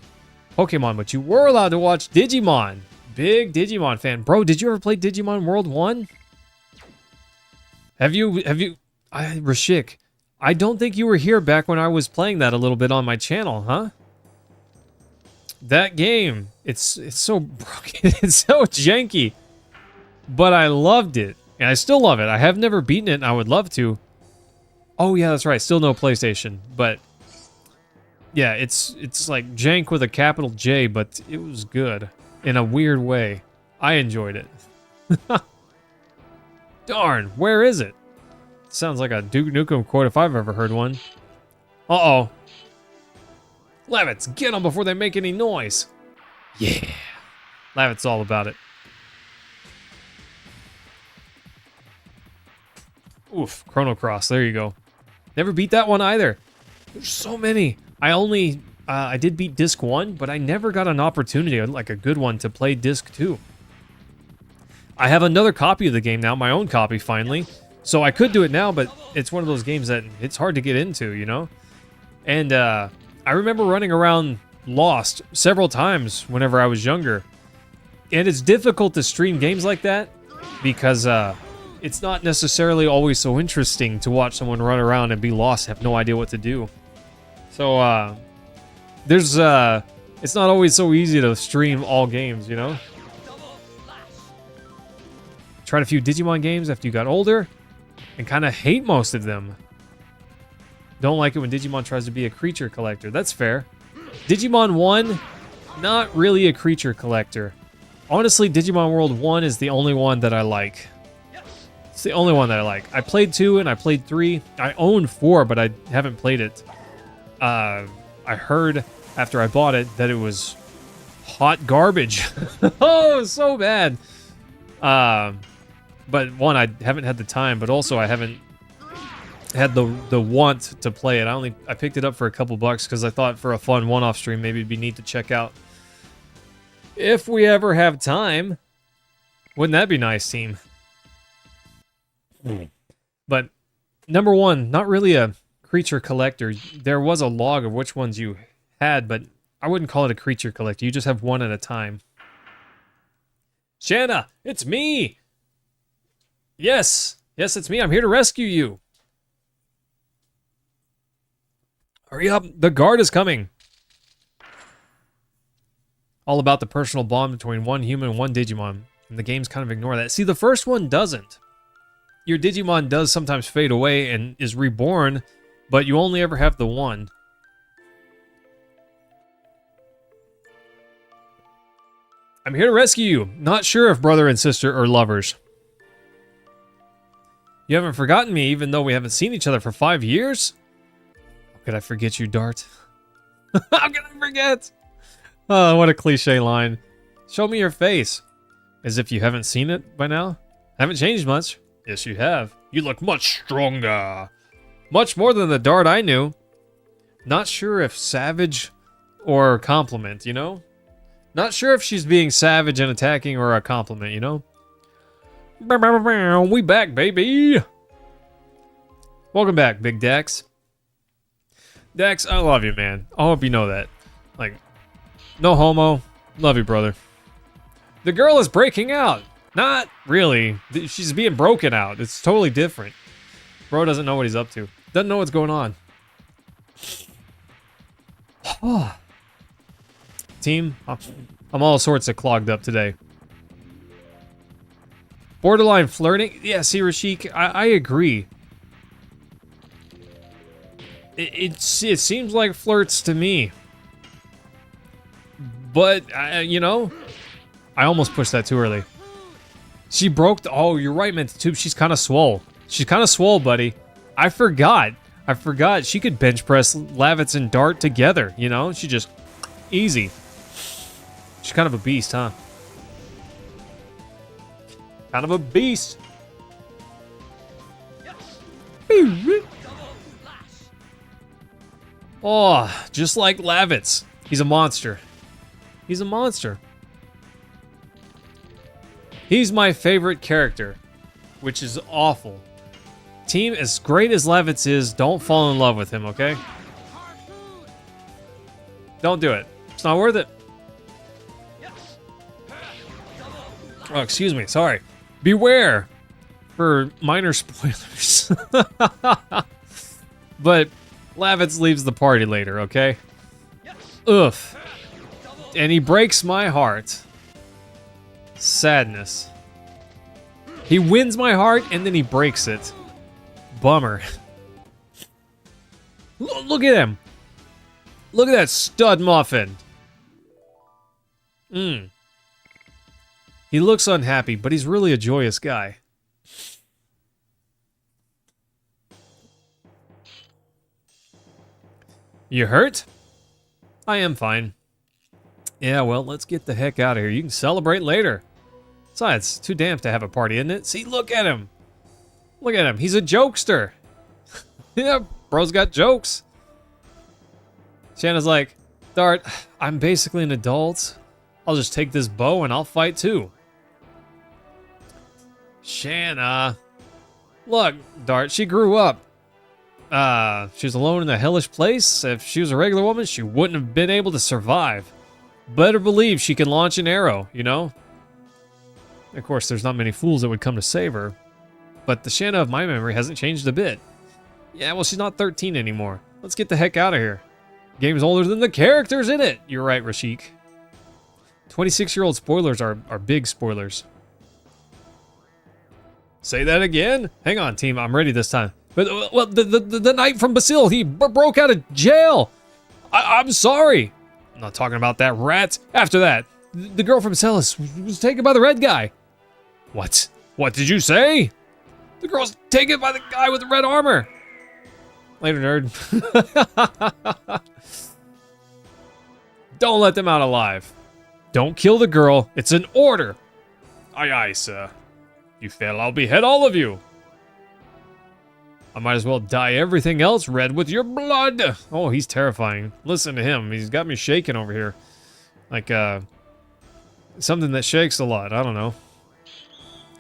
Pokemon, but you were allowed to watch Digimon. Big Digimon fan. Bro, did you ever play Digimon World 1? Have you... Rashik, I don't think you were here back when I was playing that a little bit on my channel, huh? That game, it's so broken, it's so janky, but I loved it, and I still love it. I have never beaten it, and I would love to. Oh yeah, that's right, still no PlayStation, but yeah, it's like jank with a capital J, but it was good in a weird way. I enjoyed it. Darn, where is it? Sounds like a Duke Nukem quote if I've ever heard one. Uh-oh. Lavitz, get them before they make any noise. Yeah. Lavitz all about it. Oof, Chrono Cross, there you go. Never beat that one either. There's so many. I did beat Disc 1, but I never got an opportunity, like a good one, to play Disc 2. I have another copy of the game now, my own copy finally. So I could do it now, but it's one of those games that it's hard to get into, you know? And I remember running around Lost several times whenever I was younger. And it's difficult to stream games like that because it's not necessarily always so interesting to watch someone run around and be lost and have no idea what to do. So it's not always so easy to stream all games, you know? Tried a few Digimon games after you got older. And kind of hate most of them. Don't like it when Digimon tries to be a creature collector. That's fair. Digimon 1, not really a creature collector. Honestly, Digimon World 1 is the only one that I like. It's the only one that I like. I played 2 and I played 3. I own 4, but I haven't played it. I heard after I bought it that it was hot garbage. Oh, so bad. But one, I haven't had the time, but also I haven't had the want to play it. I picked it up for a couple bucks because I thought for a fun one-off stream maybe it'd be neat to check out. If we ever have time. Wouldn't that be nice, team? But number one, not really a creature collector. There was a log of which ones you had, but I wouldn't call it a creature collector. You just have one at a time. Shanna, it's me! Yes! Yes, it's me. I'm here to rescue you. Hurry up. The guard is coming. All about the personal bond between one human and one Digimon. And the games kind of ignore that. See, the first one doesn't. Your Digimon does sometimes fade away and is reborn, but you only ever have the one. I'm here to rescue you. Not sure if brother and sister are lovers. You haven't forgotten me, even though we haven't seen each other for 5 years? How could I forget you, Dart? How can I forget? Oh, what a cliche line. Show me your face. As if you haven't seen it by now? Haven't changed much. Yes, you have. You look much stronger. Much more than the Dart I knew. Not sure if savage or compliment, you know? Not sure if she's being savage and attacking or a compliment, you know? We back, baby! Welcome back, Big Dex. Dex, I love you, man. I hope you know that. Like, no homo. Love you, brother. The girl is breaking out. Not really. She's being broken out. It's totally different. Bro doesn't know what he's up to. Doesn't know what's going on. Team, I'm all sorts of clogged up today. Borderline flirting? Yeah, see, Rashik, I agree. It seems like flirts to me. But, you know, I almost pushed that too early. She broke the... Oh, you're right, man. Tube, she's kind of swole. She's kind of swole, buddy. I forgot. She could bench press Lavitz and Dart together, you know? She just... Easy. She's kind of a beast, huh? Kind of a beast. Oh, just like Lavitz. He's a monster. He's a monster. He's my favorite character, which is awful. Team, as great as Lavitz is, don't fall in love with him, okay? Don't do it. It's not worth it. Oh, excuse me. Sorry. Beware for minor spoilers. But Lavitz leaves the party later, okay? Oof. And he breaks my heart. Sadness. He wins my heart and then he breaks it. Bummer. Look at him. Look at that stud muffin. He looks unhappy, but he's really a joyous guy. You hurt? I am fine. Yeah, well, let's get the heck out of here. You can celebrate later. Besides, it's too damp to have a party, isn't it? See, look at him. Look at him. He's a jokester. Yeah, bro's got jokes. Shanna's like, Dart, I'm basically an adult. I'll just take this bow and I'll fight too. Shanna. Look, Dart, she grew up. She was alone in a hellish place. If she was a regular woman, she wouldn't have been able to survive. Better believe she can launch an arrow, you know? Of course, there's not many fools that would come to save her. But the Shanna of my memory hasn't changed a bit. Yeah, well, she's not 13 anymore. Let's get the heck out of here. Game's older than the characters in it. You're right, Rashik. 26-year-old spoilers are big spoilers. Say that again? Hang on, team. I'm ready this time. But, well, the knight from Basil, he broke out of jail. I'm sorry. I'm not talking about that rat. After that, the girl from Celis was taken by the red guy. What? What did you say? The girl's taken by the guy with the red armor. Later, nerd. Don't let them out alive. Don't kill the girl. It's an order. Aye, aye, sir. You fail, I'll behead all of you. I might as well dye everything else red with your blood. Oh, he's terrifying. Listen to him. He's got me shaking over here. Like, something that shakes a lot. I don't know.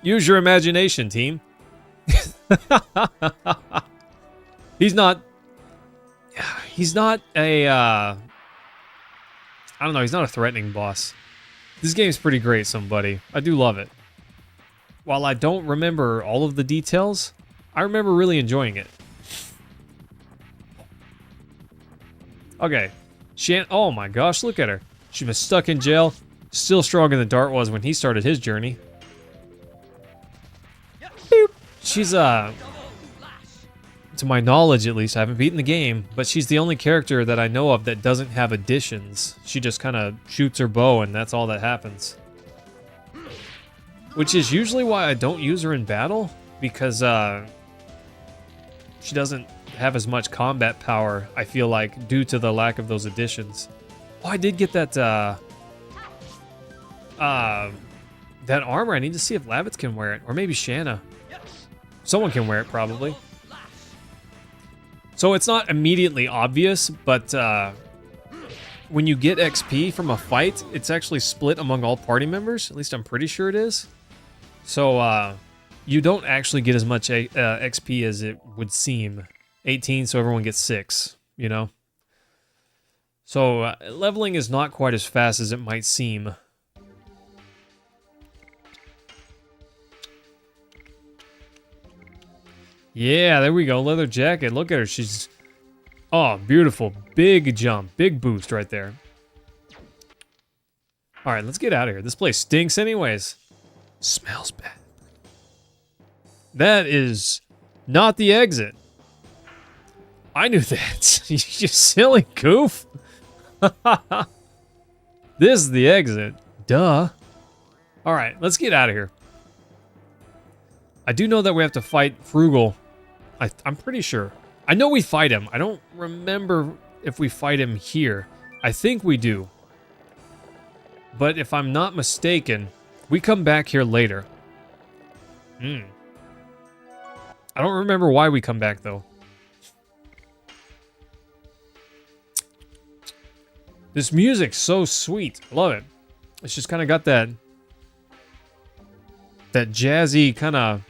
Use your imagination, team. He's not a, I don't know, he's not a threatening boss. This game's pretty great, somebody. I do love it. While I don't remember all of the details, I remember really enjoying it. Okay. Oh my gosh, look at her. She's been stuck in jail. Still stronger than Dart was when he started his journey. Boop. She's, to my knowledge at least, I haven't beaten the game, but she's the only character that I know of that doesn't have additions. She just kind of shoots her bow and that's all that happens. Which is usually why I don't use her in battle, because she doesn't have as much combat power, I feel like, due to the lack of those additions. Oh, I did get that, that armor. I need to see if Lavitz can wear it, or maybe Shanna. Someone can wear it, probably. So it's not immediately obvious, but when you get XP from a fight, it's actually split among all party members. At least I'm pretty sure it is. So you don't actually get as much XP as it would seem. 18, so everyone gets 6, you know? So leveling is not quite as fast as it might seem. Yeah, there we go. Leather jacket. Look at her. She's... Oh, beautiful. Big jump. Big boost right there. Alright, let's get out of here. This place stinks anyways. Smells bad. That is not the exit. I knew that. You silly goof. This is the exit. Duh. Alright, let's get out of here. I do know that we have to fight Frugal. I'm pretty sure. I know we fight him. I don't remember if we fight him here. I think we do. But if I'm not mistaken, we come back here later. I don't remember why we come back, though. This music's so sweet. I love it. It's just kind of got that jazzy kind of...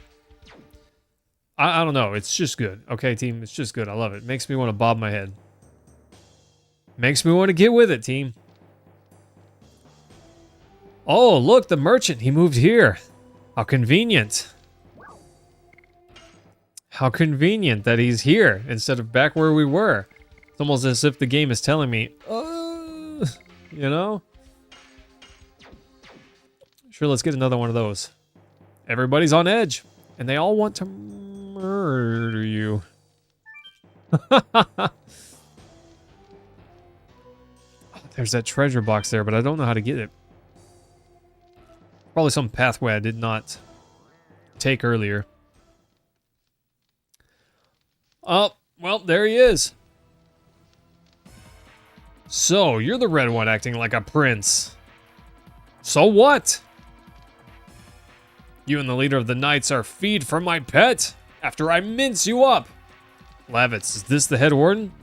I don't know. It's just good. Okay, team? It's just good. I love it. Makes me want to bob my head. Makes me want to get with it, team. Oh, look, the merchant. He moved here. How convenient. How convenient that he's here instead of back where we were. It's almost as if the game is telling me, you know? Sure, let's get another one of those. Everybody's on edge, and they all want to murder you. There's that treasure box there, but I don't know how to get it. Probably some pathway I did not take earlier. Oh, well, there he is. So, you're the red one acting like a prince. So what? You and the leader of the knights are feed for my pet after I mince you up. Lavitz, is this the head warden?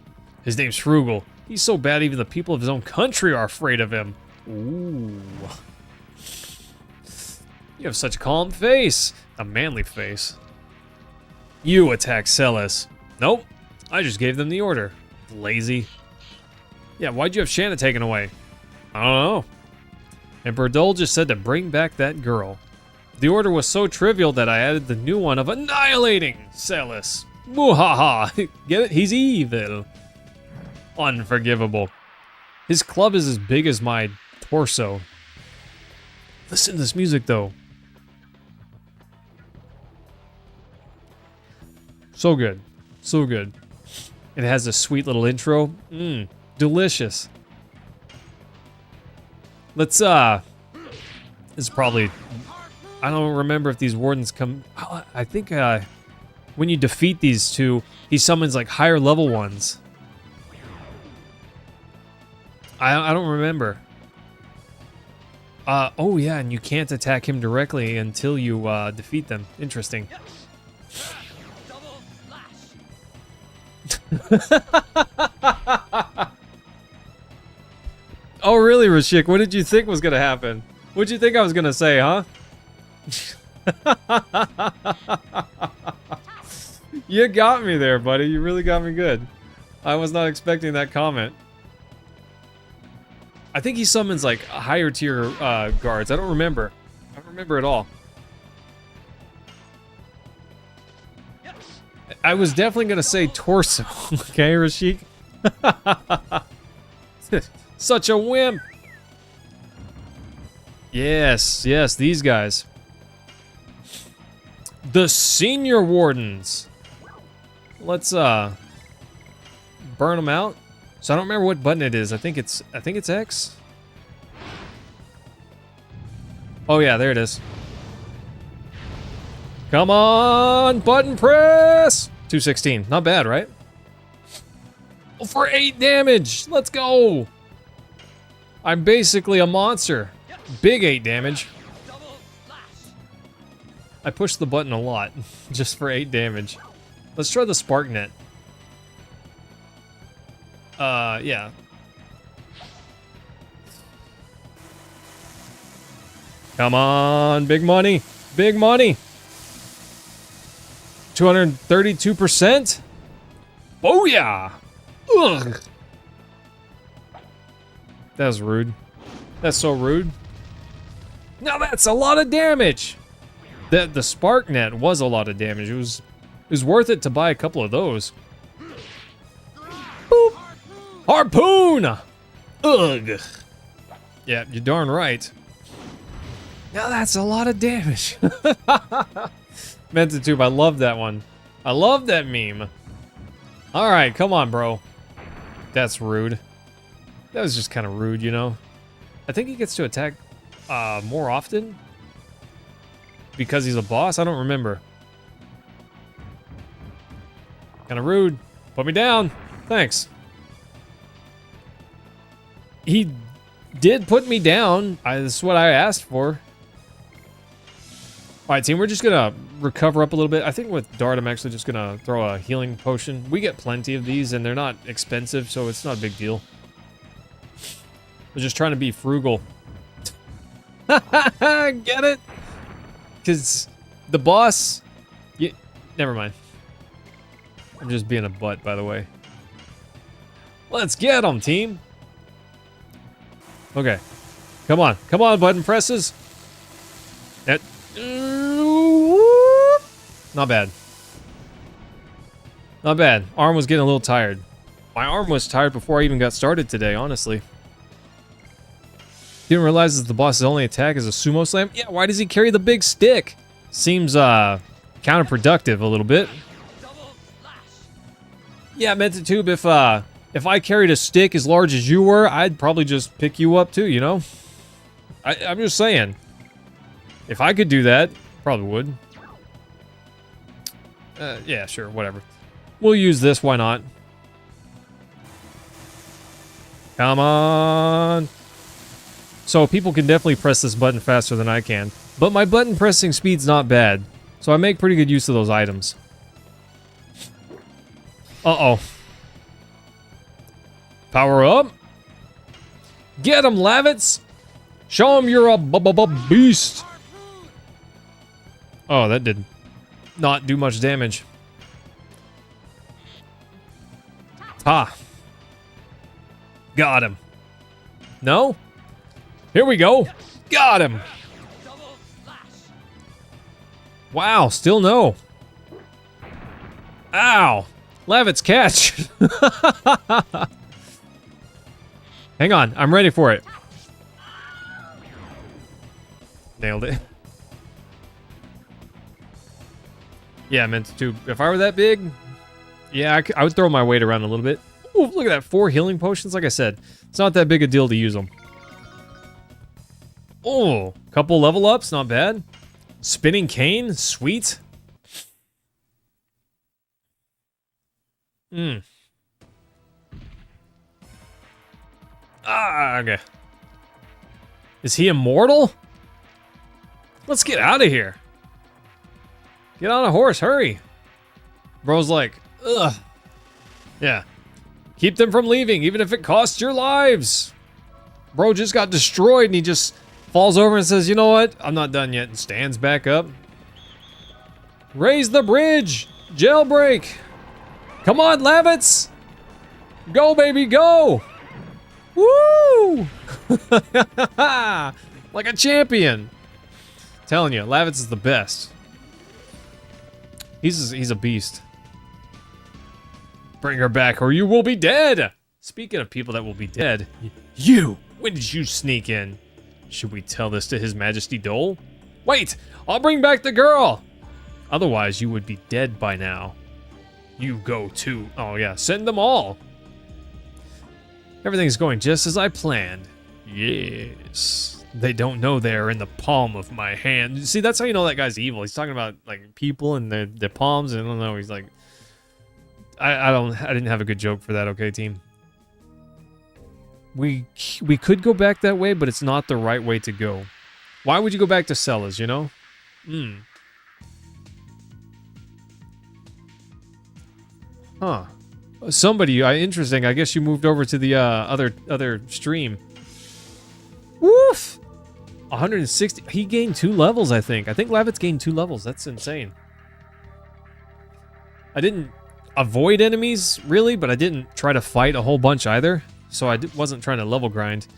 His name's Frugal. He's so bad even the people of his own country are afraid of him. Ooh. You have such a calm face. A manly face. You attack Celis. Nope. I just gave them the order. Lazy. Yeah, why'd you have Shanna taken away? I don't know. Emperor Dole just said to bring back that girl. The order was so trivial that I added the new one of annihilating Celis. Muhaha. Get it? He's evil. Unforgivable. His club is as big as my torso. Listen to this music, though. So good. So good. It has a sweet little intro. Delicious. Let's, this is probably... I don't remember if these wardens come... I think, when you defeat these two, he summons, like, higher level ones. I don't remember. Oh yeah, and you can't attack him directly until you, defeat them. Interesting. Oh, really, Rashik? What did you think was gonna happen? What'd you think I was gonna say, huh? You got me there, buddy. You really got me good. I was not expecting that comment. I think he summons, like, higher tier guards. I don't remember. I don't remember at all. I was definitely gonna say torso. Okay, Rashik? Such a wimp! Yes, yes, these guys. The senior wardens. Let's burn them out. So I don't remember what button it is. I think it's X. Oh yeah, there it is. Come on, button press. 216. Not bad, right? For 8 damage. Let's go. I'm basically a monster. Big 8 damage. I pushed the button a lot, just for 8 damage. Let's try the spark net. Yeah. Come on, big money. Big money. 232%? Booyah! Ugh. That was rude. That's so rude. Now that's a lot of damage. The spark net was a lot of damage. It was worth it to buy a couple of those. Boop. Harpoon! Ugh. Yeah, you're darn right. Now that's a lot of damage. Meant to tube. I love that one. I love that meme. All right, come on, bro. That's rude. That was just kind of rude, you know. I think he gets to attack more often because he's a boss. I don't remember. Kind of rude. Put me down. Thanks. He did put me down. This is what I asked for. Alright, team, we're just gonna recover up a little bit. I think with Dart, I'm actually just gonna throw a healing potion. We get plenty of these, and they're not expensive, so it's not a big deal. We're just trying to be frugal. Get it? Because the boss... Yeah, never mind. I'm just being a butt, by the way. Let's get them, team. Okay. Come on. Come on, button presses. That... Not bad. Not bad. Arm was getting a little tired. My arm was tired before I even got started today, honestly. Didn't realize that the boss's only attack is a sumo slam? Yeah, why does he carry the big stick? Seems counterproductive a little bit. Yeah, meant to tube, if I carried a stick as large as you were, I'd probably just pick you up too, you know? I'm just saying. If I could do that, probably would. Yeah, sure, whatever. We'll use this, why not? Come on. So people can definitely press this button faster than I can. But my button pressing speed's not bad. So I make pretty good use of those items. Uh-oh. Power up. Get him, Lavitz. Show him you're a beast. Oh, that did not do much damage. Ah. Got him. No? Here we go. Got him. Wow, still no. Ow. Lavitz, catch. Hang on, I'm ready for it. Nailed it. Yeah, I meant to. If I were that big, yeah, I would throw my weight around a little bit. Ooh, look at that, 4 healing potions. Like I said, it's not that big a deal to use them. Oh, couple level ups, not bad. Spinning cane, sweet. Ah, okay. Is he immortal? Let's get out of here. Get on a horse, hurry. Bro's like, ugh. Yeah. Keep them from leaving, even if it costs your lives. Bro just got destroyed and he just falls over and says, you know what? I'm not done yet, and stands back up. Raise the bridge! Jailbreak! Come on, Lavitz! Go, baby, go! Woo! Like a champion. Telling you, Lavitz is the best. He's a beast. Bring her back or you will be dead! Speaking of people that will be dead, you! When did you sneak in? Should we tell this to His Majesty Dole? Wait! I'll bring back the girl! Otherwise, you would be dead by now. You go too. Oh yeah, send them all! Everything's going just as I planned. Yes. They don't know they're in the palm of my hand. See, that's how you know that guy's evil. He's talking about like people and their palms, and I don't know, he's like... I didn't have a good joke for that, okay, team? We could go back that way, but it's not the right way to go. Why would you go back to Cella's, you know? Huh. Somebody, interesting. I guess you moved over to the other stream. Woof! 160. He gained 2 levels, I think. I think Lavitz gained 2 levels. That's insane. I didn't avoid enemies, really, but I didn't try to fight a whole bunch either. So I wasn't trying to level grind.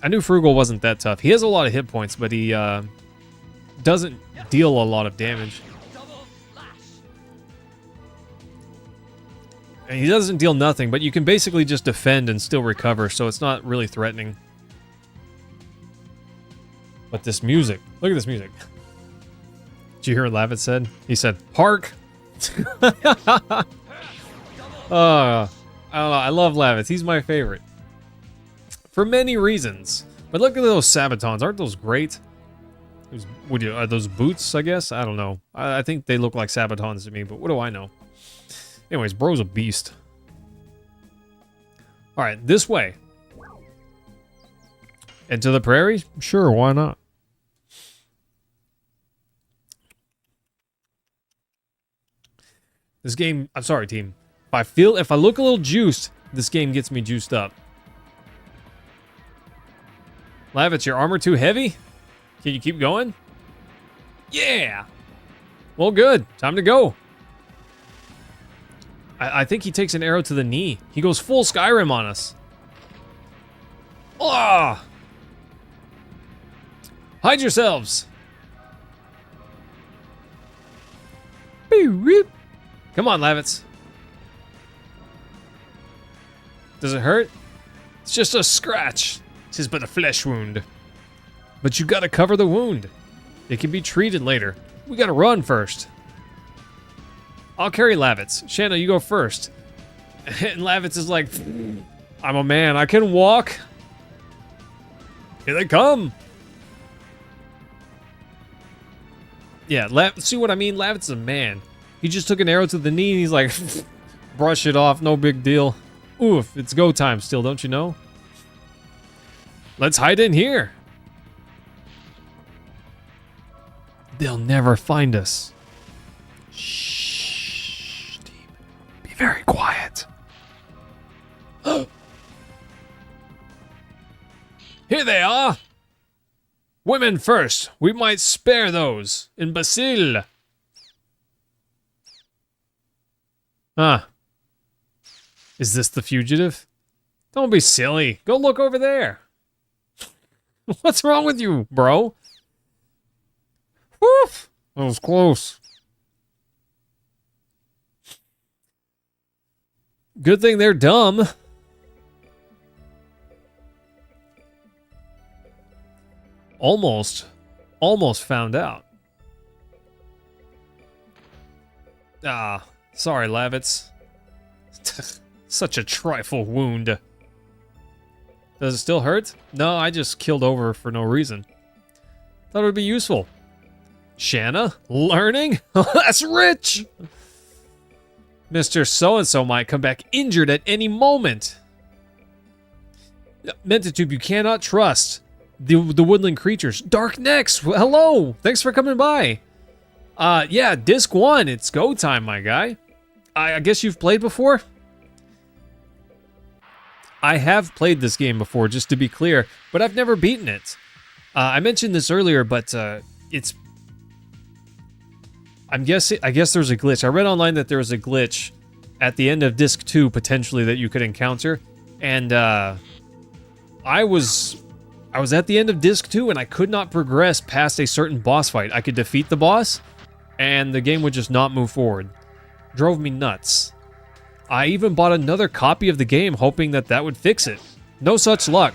I knew Frugal wasn't that tough. He has a lot of hit points, but he doesn't deal a lot of damage. And he doesn't deal nothing, but you can basically just defend and still recover, so it's not really threatening. But this music, look at this music. Did you hear what Lavitz said? He said, "Hark!" I don't know, I love Lavitz. He's my favorite. For many reasons. But look at those Sabatons. Aren't those great? Are those boots, I guess? I don't know. I think they look like Sabatons to me, but what do I know? Anyways, bro's a beast. Alright, this way. Into the prairie? Sure, why not? This game, I'm sorry, team. If I look a little juiced, this game gets me juiced up. Lavitz, your armor too heavy? Can you keep going? Yeah! Well, good. Time to go. I think he takes an arrow to the knee. He goes full Skyrim on us. Ah! Hide yourselves! Come on, Lavitz. Does it hurt? It's just a scratch. 'Tis but a flesh wound. But you gotta cover the wound. It can be treated later. We gotta run first. I'll carry Lavitz. Shanna, you go first. And Lavitz is like, I'm a man. I can walk. Here they come. Yeah, see what I mean? Lavitz is a man. He just took an arrow to the knee and he's like, brush it off. No big deal. Oof, it's go time still, don't you know? Let's hide in here. They'll never find us. Shh, Steve. Be very quiet. Here they are. Women first. We might spare those. Imbecile. Is this the fugitive? Don't be silly. Go look over there. What's wrong with you, bro? Woof! That was close. Good thing they're dumb. Almost found out. Sorry, Lavitz. Such a trifle wound. Does it still hurt? No, I just killed over for no reason. Thought it would be useful. Shanna? Learning? That's rich! Mr. So-and-so might come back injured at any moment. Mentatube, you cannot trust the woodland creatures. Dark Necks, hello! Thanks for coming by. Yeah, disc 1, it's go time, my guy. I guess you've played before? I have played this game before, just to be clear, but I've never beaten it. I mentioned this earlier, but it's... I guess there's a glitch. I read online that there was a glitch at the end of Disc 2, potentially, that you could encounter. And I was at the end of Disc 2, and I could not progress past a certain boss fight. I could defeat the boss, and the game would just not move forward. Drove me nuts. I even bought another copy of the game, hoping that that would fix it. No such luck.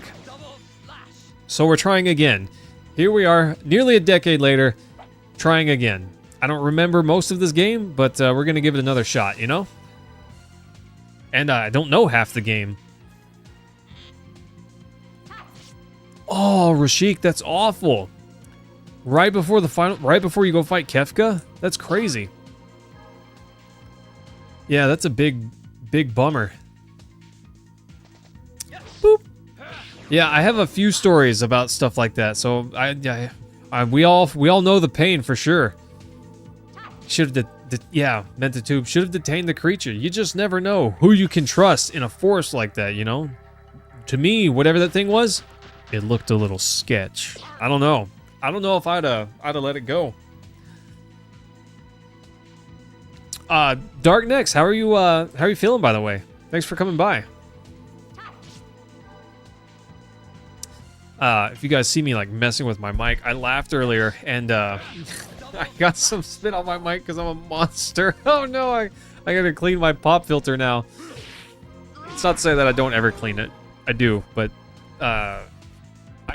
So we're trying again. Here we are, nearly a decade later, trying again. I don't remember most of this game, but we're going to give it another shot, you know? And I don't know half the game. Oh, Rashik, that's awful. Right before you go fight Kefka? That's crazy. Yeah, that's a big bummer. Boop. Yeah, I have a few stories about stuff like that, so we all know the pain for sure. Should have, meant the tube. Should have detained the creature. You just never know who you can trust in a forest like that, you know? To me, whatever that thing was, it looked a little sketch. I don't know. I don't know if I'd have let it go. Dark Next, how are you feeling, by the way? Thanks for coming by. If you guys see me like messing with my mic, I laughed earlier and I got some spit on my mic because I'm a monster. Oh no, I gotta clean my pop filter now. It's not to say that I don't ever clean it. I do, but I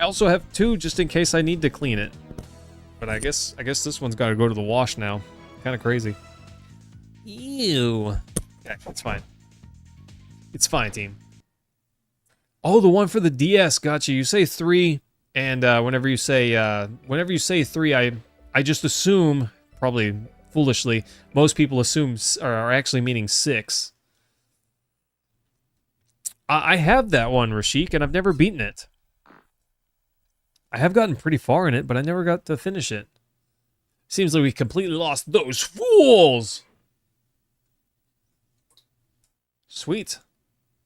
also have two just in case I need to clean it. But I guess this one's got to go to the wash now. Kind of crazy. Ew. Okay, it's fine. It's fine, team. Oh, the one for the DS. Gotcha. You say 3, and whenever you say 3, I just assume, probably foolishly, most people assume are actually meaning 6. I have that one, Rashik, and I've never beaten it. I have gotten pretty far in it, but I never got to finish it. Seems like we completely lost those fools! Sweet.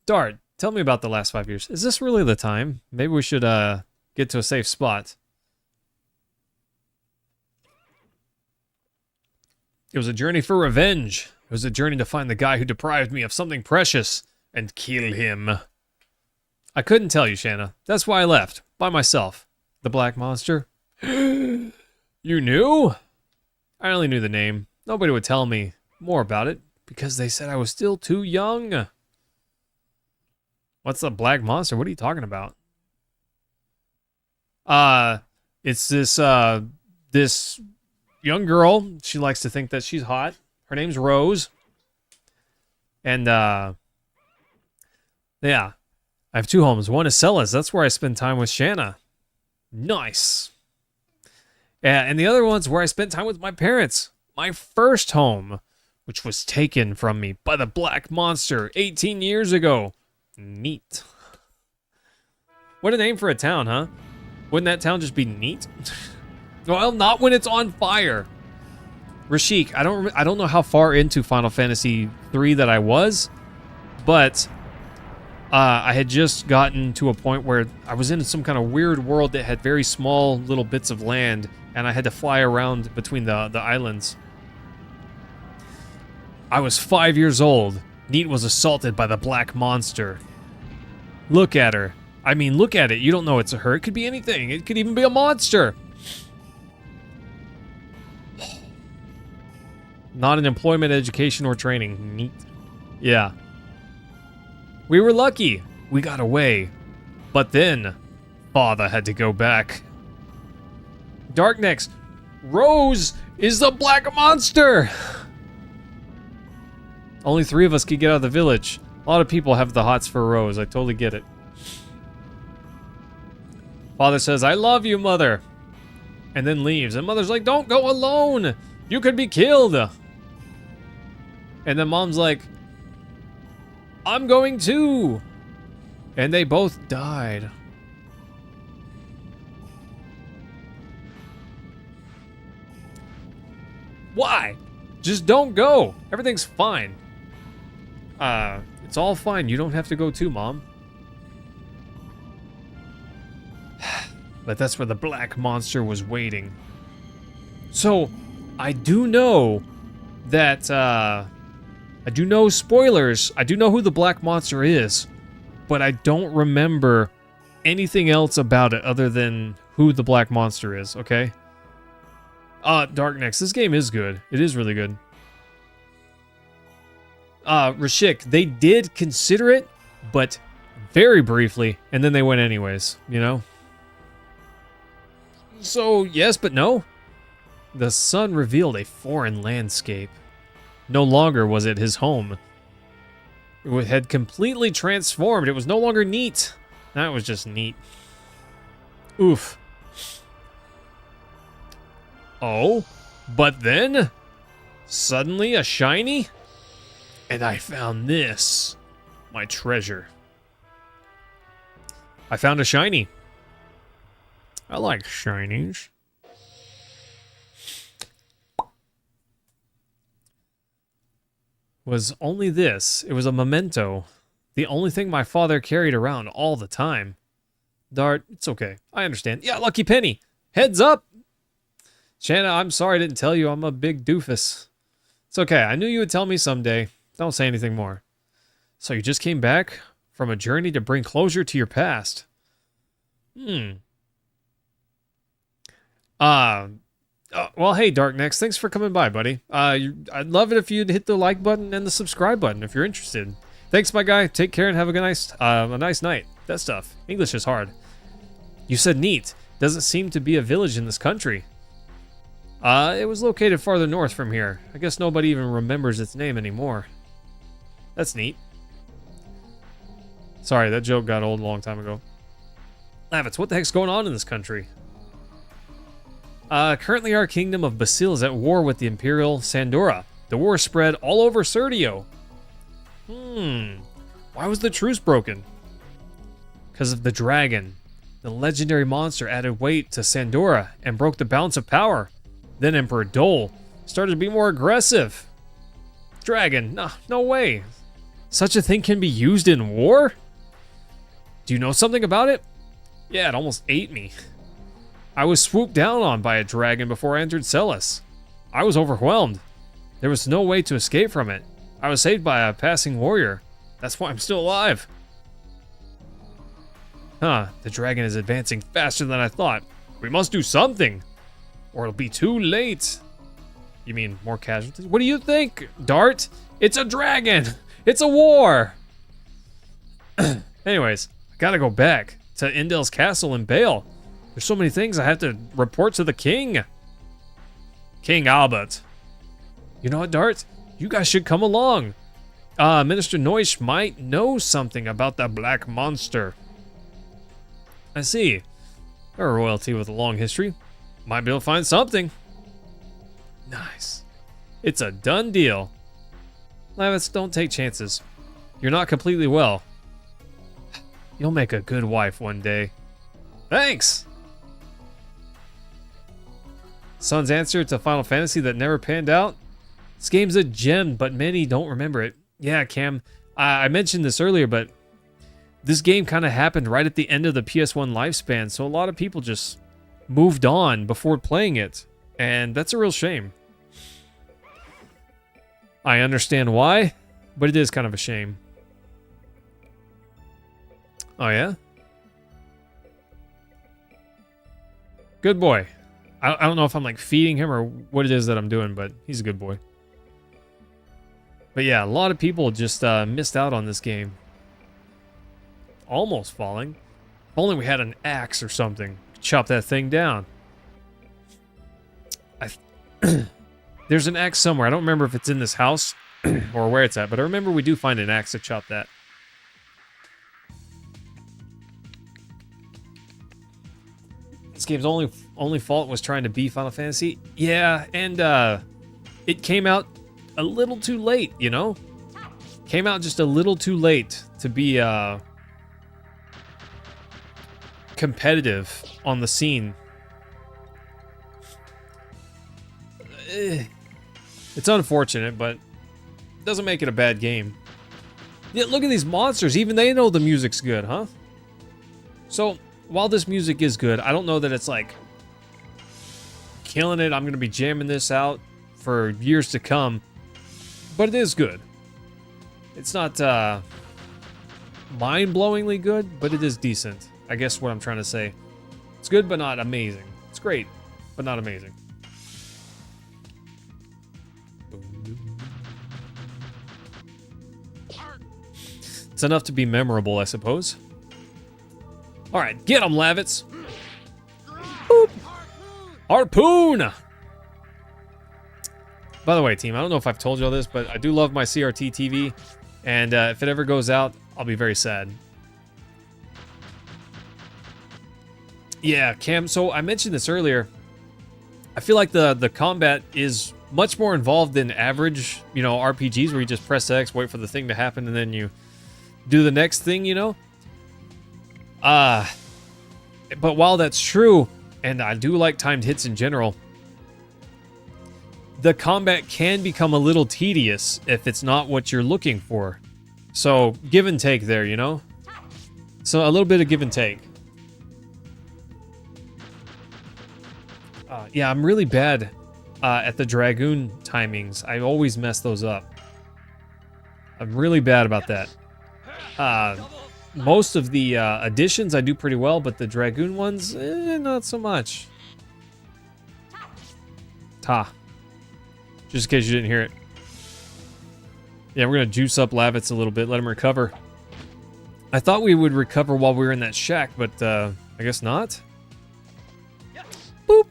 Dart, tell me about the last 5 years. Is this really the time? Maybe we should get to a safe spot. It was a journey for revenge. It was a journey to find the guy who deprived me of something precious and kill him. I couldn't tell you, Shanna. That's why I left. By myself. The Black Monster? You knew? I only knew the name. Nobody would tell me more about it because they said I was still too young. What's the Black Monster? What are you talking about? It's this young girl. She likes to think that she's hot. Her name's Rose. And yeah. I have 2 homes. One is Cella's. That's where I spend time with Shanna. Nice. And the other one's where I spent time with my parents. My first home, which was taken from me by the Black Monster 18 years ago. Neat. What a name for a town, huh? Wouldn't that town just be neat? Well, not when it's on fire. Rashik, I don't know how far into Final Fantasy 3 that I was, but I had just gotten to a point where I was in some kind of weird world that had very small little bits of land, and I had to fly around between the islands. I was 5 years old. Neat was assaulted by the Black Monster. Look at her. I mean, look at it. You don't know it's a her. It could be anything. It could even be a monster. Not in employment, education, or training. Neat. Yeah. We were lucky. We got away. But then, Father had to go back. Dark Next. Rose is the Black Monster! Only 3 of us could get out of the village. A lot of people have the hots for Rose. I totally get it. Father says, I love you, Mother. And then leaves. And Mother's like, don't go alone. You could be killed. And then Mom's like, I'm going too. And they both died. Why? Just don't go. Everything's fine. It's all fine. You don't have to go too, Mom. but that's where the black monster was waiting. So, I do know that, I do know spoilers. I do know who the black monster is, but I don't remember anything else about it other than who the black monster is, okay? Dark Next, this game is good. It is really good. Rashik, they did consider it, but very briefly, and then they went anyways, you know? So, yes, but no. The sun revealed a foreign landscape. No longer was it his home. It had completely transformed. It was no longer neat. That was just neat. Oof. Oh, but then, suddenly a shiny, and I found this, my treasure. I found a shiny. I like shinies. Was only this. It was a memento. The only thing my father carried around all the time. Dart, it's okay. I understand. Yeah, lucky penny. Heads up. Shanna, I'm sorry I didn't tell you. I'm a big doofus. It's okay. I knew you would tell me someday. Don't say anything more. So you just came back from a journey to bring closure to your past. Well, hey, Darknex, thanks for coming by, buddy. I'd love it if you'd hit the like button and the subscribe button if you're interested. Thanks, my guy. Take care and have a nice night. That stuff. English is hard. You said neat. Doesn't seem to be a village in this country. It was located farther north from here. I guess nobody even remembers its name anymore. That's neat. Sorry, that joke got old a long time ago. Lavitz, what the heck's going on in this country? Currently our kingdom of Basil is at war with the Imperial Sandora. The war spread all over Serdio. Why was the truce broken? Because of the dragon. The legendary monster added weight to Sandora and broke the balance of power. Then Emperor Dole started to be more aggressive. Dragon, no way. Such a thing can be used in war? Do you know something about it? Yeah, it almost ate me. I was swooped down on by a dragon before I entered Celis. I was overwhelmed. There was no way to escape from it. I was saved by a passing warrior. That's why I'm still alive. The dragon is advancing faster than I thought. We must do something, or it'll be too late. You mean more casualties? What do you think, Dart? It's a dragon! It's a war! Anyways, I gotta go back to Indel's castle in Bale. There's so many things I have to report to the king. King Albert. You know what, Dart? You guys should come along. Minister Noish might know something about the black monster. I see. They're a royalty with a long history. Might be able to find something. Nice. It's a done deal. Lavitz, don't take chances. You're not completely well. You'll make a good wife one day. Thanks! Son's answer to Final Fantasy that never panned out? This game's a gem, but many don't remember it. Yeah, Cam, I mentioned this earlier, but this game kind of happened right at the end of the PS1 lifespan, so a lot of people just moved on before playing it, and that's a real shame. I understand why, but it is kind of a shame. Oh yeah? Good boy. I don't know if I'm like feeding him or what it is that I'm doing, but he's a good boy. But yeah, a lot of people just missed out on this game. Almost falling. If only we had an axe or something. Chop that thing down. There's an axe somewhere. I don't remember if it's in this house or where it's at, but I remember we do find an axe to chop that. This game's only fault was trying to be Final Fantasy. Yeah, and it came out a little too late, you know? Came out just a little too late to be competitive on the scene. It's unfortunate, but it doesn't make it a bad game. Yeah, look at these monsters. Even they know the music's good, huh? So, while this music is good, I don't know that it's like killing it. I'm gonna be jamming this out for years to come, but it is good. It's not mind-blowingly good, but it is decent. I guess what I'm trying to say. It's good, but not amazing. It's great, but not amazing. It's enough to be memorable, I suppose. All right, get 'em, Lavitz. Boop. Harpoon! By the way, team, I don't know if I've told you all this, but I do love my CRT TV, and if it ever goes out, I'll be very sad. Yeah, Cam, so I mentioned this earlier. I feel like the combat is much more involved than average, RPGs where you just press X, wait for the thing to happen, and then you do the next thing, But while that's true, and I do like timed hits in general, the combat can become a little tedious if it's not what you're looking for. So, give and take there, So, a little bit of give and take. Yeah, I'm really bad at the Dragoon timings. I always mess those up. I'm really bad about that. Most of the additions I do pretty well, but the Dragoon ones, not so much. Ta. Just in case you didn't hear it. Yeah, we're going to juice up Lavitz a little bit, let him recover. I thought we would recover while we were in that shack, but I guess not. Boop.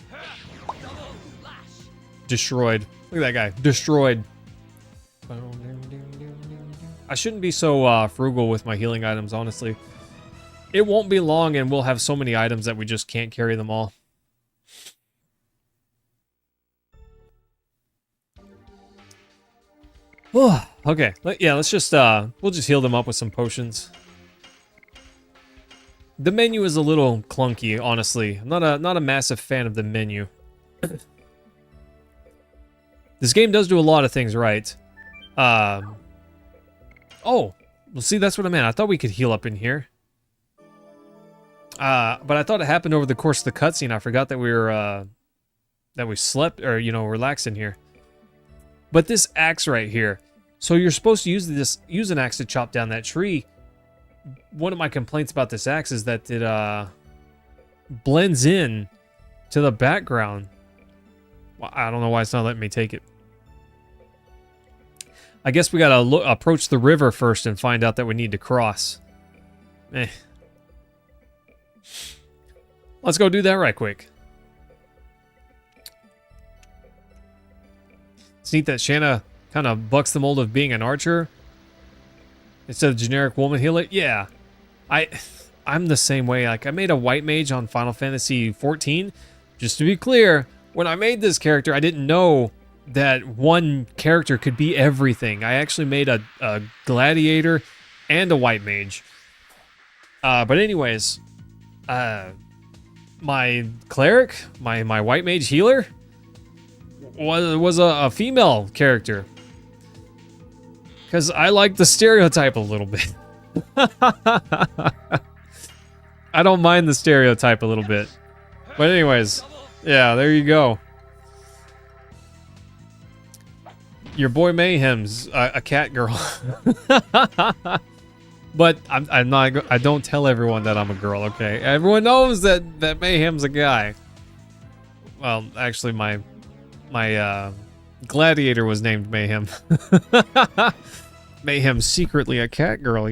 Destroyed. Look at that guy. Destroyed. I shouldn't be so frugal with my healing items, honestly. It won't be long and we'll have so many items that we just can't carry them all. Okay, let's just, we'll just heal them up with some potions. The menu is a little clunky, honestly. I'm not a massive fan of the menu. This game does do a lot of things right. Oh, well, see, that's what I meant. I thought we could heal up in here. But I thought it happened over the course of the cutscene. I forgot that we were, that we slept, or, relaxed in here. But this axe right here. So you're supposed to use an axe to chop down that tree. One of my complaints about this axe is that it, blends in to the background. Well, I don't know why it's not letting me take it. I guess we gotta approach the river first and find out that we need to cross. Let's go do that right quick. It's neat that Shanna kind of bucks the mold of being an archer instead of generic woman healer. Yeah, I'm the same way. Like, I made a white mage on Final Fantasy XIV. Just to be clear, when I made this character, I didn't know that one character could be everything. I actually made a gladiator and a white mage. But anyways, my cleric, my white mage healer, was a female character. Because I like the stereotype a little bit. I don't mind the stereotype a little bit. But anyways, yeah, there you go. Your boy Mayhem's a cat girl. But I'm not. I don't tell everyone that I'm a girl. Okay, everyone knows that Mayhem's a guy. Well, actually, my gladiator was named Mayhem. Mayhem's secretly a cat girl,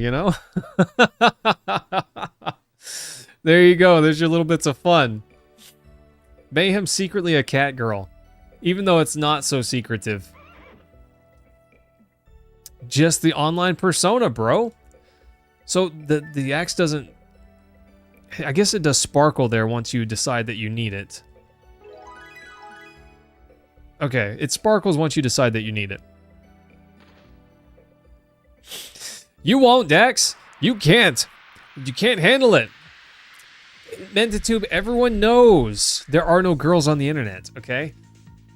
There you go. There's your little bits of fun. Mayhem's secretly a cat girl, even though it's not so secretive. Just the online persona, bro. So the axe doesn't... I guess it does sparkle there once you decide that you need it. Okay, it sparkles once you decide that you need it. You won't, Dax. You can't. You can't handle it. Mentatube, everyone knows there are no girls on the internet, okay?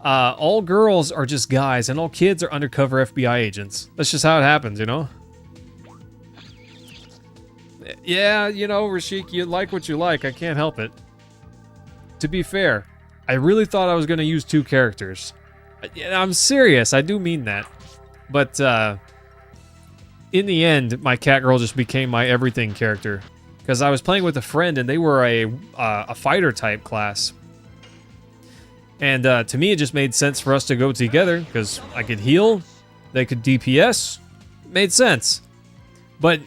All girls are just guys, and all kids are undercover FBI agents. That's just how it happens, Yeah, you know, Rashik, you like what you like. I can't help it. To be fair, I really thought I was going to use 2 characters. I'm serious. I do mean that. But in the end, my cat girl just became my everything character. Because I was playing with a friend, and they were a fighter type class. And to me, it just made sense for us to go together. Because I could heal. They could DPS. It made sense. But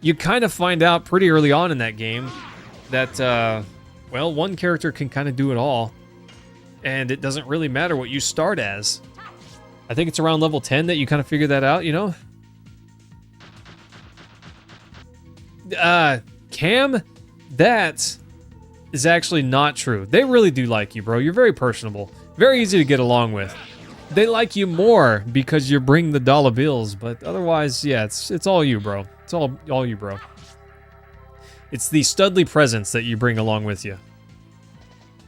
you kind of find out pretty early on in that game that, well, one character can kind of do it all. And it doesn't really matter what you start as. I think it's around level 10 that you kind of figure that out, you know? Cam, that is actually not true. They really do like you, bro. You're very personable. Very easy to get along with. They like you more because you bring the dollar bills, but otherwise, yeah, it's all you, bro. It's all you, bro. It's the studly presence that you bring along with you.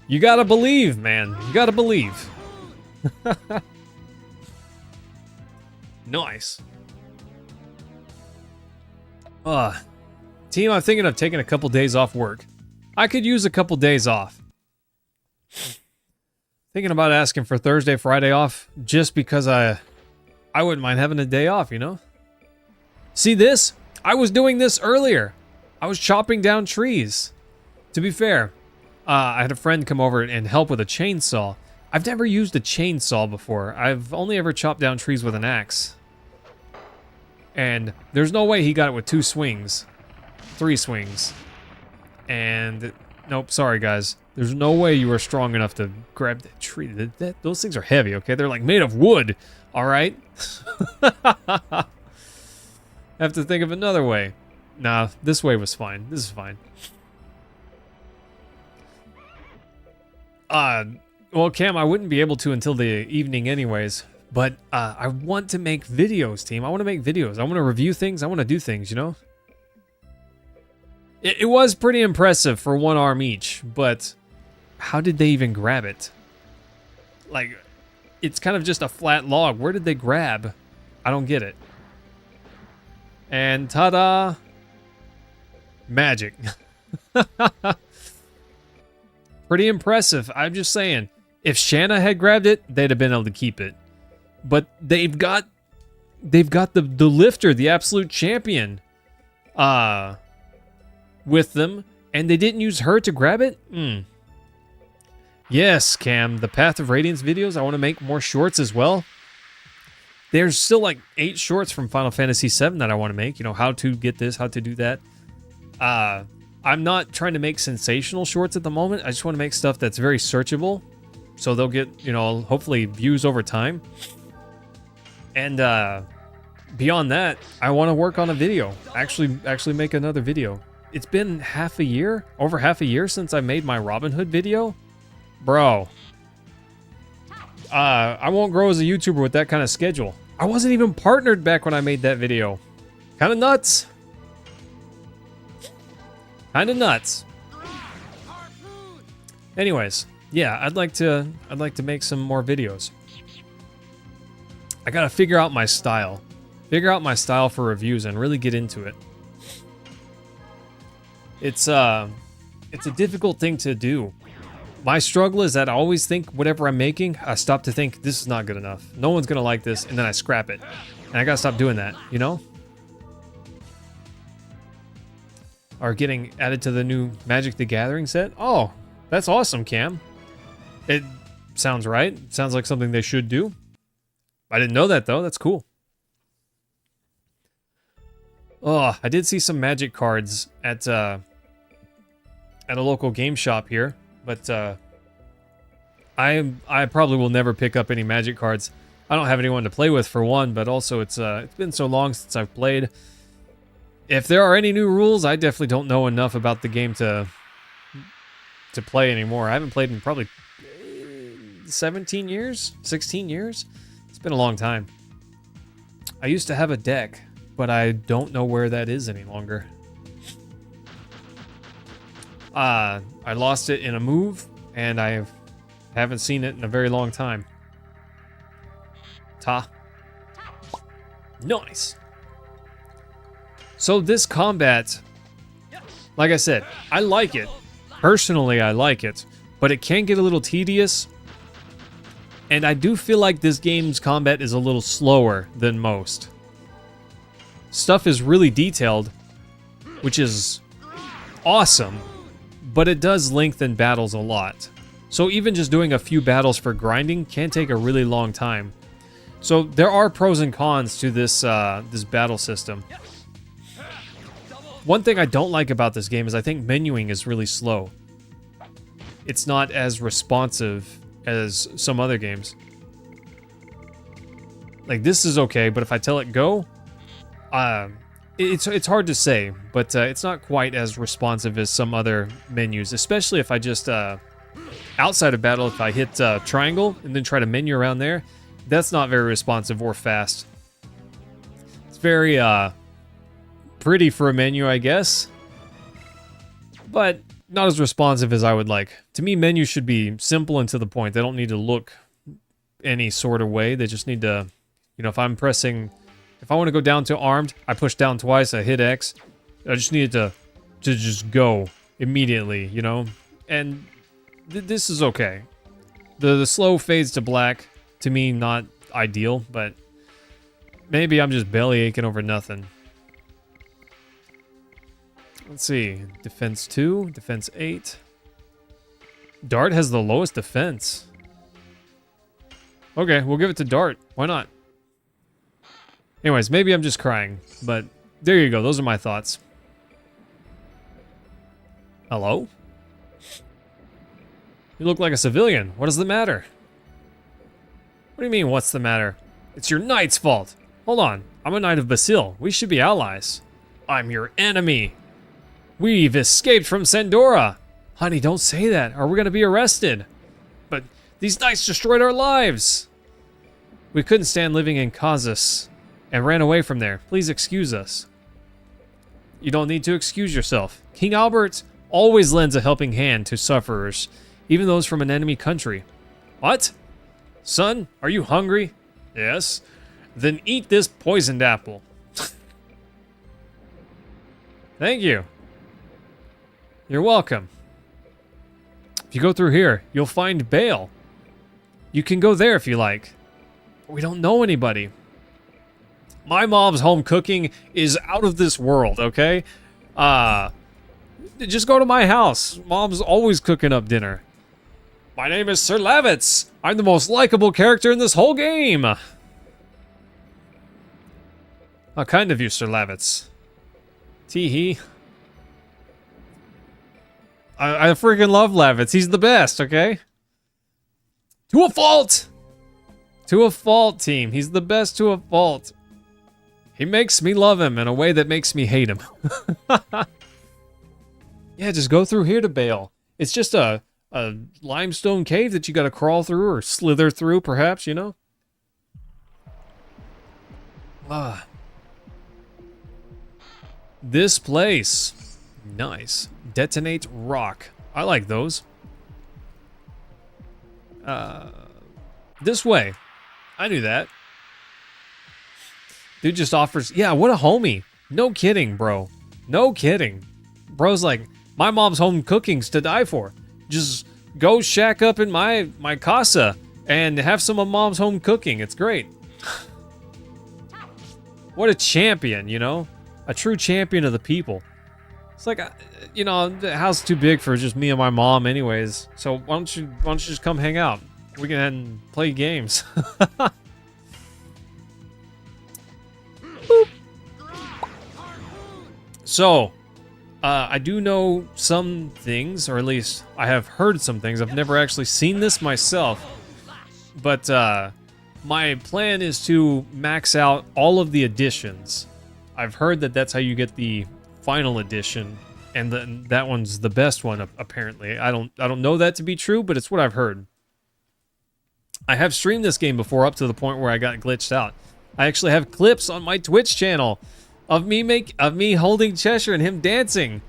You gotta believe, man. You gotta believe. Nice. Team, I'm thinking of taking a couple days off work. I could use a couple days off. Thinking about asking for Thursday, Friday off, just because I wouldn't mind having a day off, you know? See this? I was doing this earlier. I was chopping down trees. To be fair, I had a friend come over and help with a chainsaw. I've never used a chainsaw before. I've only ever chopped down trees with an axe. And there's no way he got it with 2 swings. 3 swings. And nope, sorry guys. There's no way you were strong enough to grab that tree. Those things are heavy, okay? They're like made of wood, all right? Have to think of another way. Nah, this way was fine. This is fine. Well, Cam, I wouldn't be able to until the evening anyways. But I want to make videos, team. I want to make videos. I want to review things. I want to do things, you know? It was pretty impressive for 1 arm each, but how did they even grab it? Like, it's kind of just a flat log. Where did they grab? I don't get it. And ta-da! Magic. Pretty impressive. I'm just saying. If Shanna had grabbed it, they'd have been able to keep it. But they've got the lifter, the absolute champion, with them, and they didn't use her to grab it? Yes, Cam, the Path of Radiance videos, I want to make more shorts as well. There's still like 8 shorts from Final Fantasy VII that I want to make. You know, how to get this, how to do that. I'm not trying to make sensational shorts at the moment. I just want to make stuff that's very searchable. So they'll get, you know, hopefully views over time. And beyond that, I want to work on a video. Actually make another video. It's been over half a year since I made my Robin Hood video. Bro. I won't grow as a YouTuber with that kind of schedule. I wasn't even partnered back when I made that video. Kind of nuts. Kind of nuts. Anyways, yeah, I'd like to make some more videos. I gotta figure out my style. Figure out my style for reviews and really get into it. It's a difficult thing to do. My struggle is that I always think whatever I'm making, I stop to think this is not good enough. No one's gonna like this, and then I scrap it. And I gotta stop doing that, you know? Are getting added to the new Magic the Gathering set? Oh, that's awesome, Cam. It sounds right. Sounds like something they should do. I didn't know that, though. That's cool. Oh, I did see some Magic cards at a local game shop here, but I probably will never pick up any Magic cards. I don't have anyone to play with, for one, but also it's been so long since I've played. If there are any new rules, I definitely don't know enough about the game to play anymore. I haven't played in probably 17 years, 16 years. It's been a long time. I used to have a deck, but I don't know where that is any longer. I lost it in a move, and I haven't seen it in a very long time. Nice. So this combat Like I said, I like it. Personally, I like it. But it can get a little tedious. And I do feel like this game's combat is a little slower than most. Stuff is really detailed, which is awesome. But it does lengthen battles a lot. So even just doing a few battles for grinding can take a really long time. So there are pros and cons to this this battle system. One thing I don't like about this game is I think menuing is really slow. It's not as responsive as some other games. Like this is okay, but if I tell it go, it's hard to say, but it's not quite as responsive as some other menus, especially if I just outside of battle, if I hit triangle and then try to menu around there, that's not very responsive or fast. It's very pretty for a menu, I guess, but not as responsive as I would like. To me, menus should be simple and to the point. They don't need to look any sort of way. They just need to, you know, if I'm pressing, if I want to go down to armed, I push down twice, I hit X. I just need it to just go immediately, you know? And this is okay. The slow fades to black, to me, not ideal, but maybe I'm just belly aching over nothing. Let's see. Defense 2, defense 8. Dart has the lowest defense. Okay, we'll give it to Dart. Why not? Anyways, maybe I'm just crying, but there you go. Those are my thoughts. Hello? You look like a civilian. What is the matter? What do you mean, what's the matter? It's your knight's fault. Hold on. I'm a knight of Basil. We should be allies. I'm your enemy. We've escaped from Sandora. Honey, don't say that, or we're gonna be arrested. But these knights destroyed our lives. We couldn't stand living in Kazus and ran away from there. Please excuse us. You don't need to excuse yourself. King Albert always lends a helping hand to sufferers, even those from an enemy country. What? Son, are you hungry? Yes. Then eat this poisoned apple. Thank you. You're welcome. If you go through here, you'll find Bale. You can go there if you like. We don't know anybody. My mom's home cooking is out of this world, okay? Just go to my house. Mom's always cooking up dinner. My name is Sir Lavitz. I'm the most likable character in this whole game. How kind of you, Sir Lavitz. Tee-hee. I freaking love Lavitz. He's the best, okay? To a fault! To a fault, team. He's the best to a fault. He makes me love him in a way that makes me hate him. Yeah, just go through here to Bale. It's just a limestone cave that you gotta crawl through or slither through, perhaps, you know? This place. Nice. Detonate rock. I like those. This way. I knew that. Dude just offers... Yeah, what a homie. No kidding, bro. No kidding. Bro's like, my mom's home cooking's to die for. Just go shack up in my casa and have some of mom's home cooking. It's great. What a champion, you know? A true champion of the people. It's like, you know, the house is too big for just me and my mom anyways. So why don't you just come hang out? We can head and play games. So, I do know some things, or at least I have heard some things. I've never actually seen this myself. But my plan is to max out all of the editions. I've heard that that's how you get the final edition, and that one's the best one apparently. I don't know that to be true, but it's what I've heard. I have streamed this game before up to the point where I got glitched out. I actually have clips on my Twitch channel of me holding Cheshire and him dancing.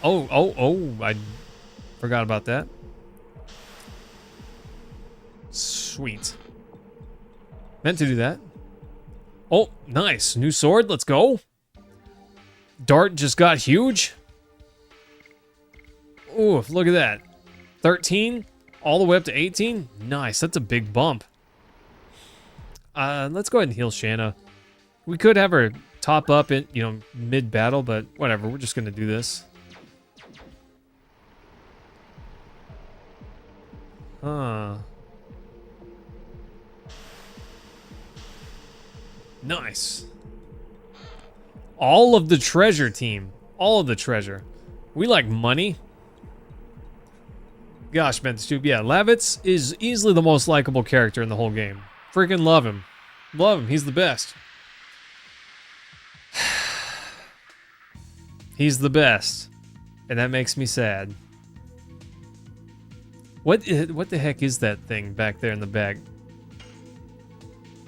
Oh, I forgot about that. Sweet. Meant to do that. Oh, nice. New sword, let's go. Dart just got huge. Ooh, look at that. 13 all the way up to 18. Nice. That's a big bump. Let's go ahead and heal Shanna. We could have her top up in, mid-battle, but whatever. We're just going to do this. Nice. All of the treasure, team. All of the treasure. We like money. Gosh, man, Stu. Yeah, Lavitz is easily the most likable character in the whole game. Freaking love him. Love him. He's the best. He's the best. And that makes me sad. What the heck is that thing back there in the bag?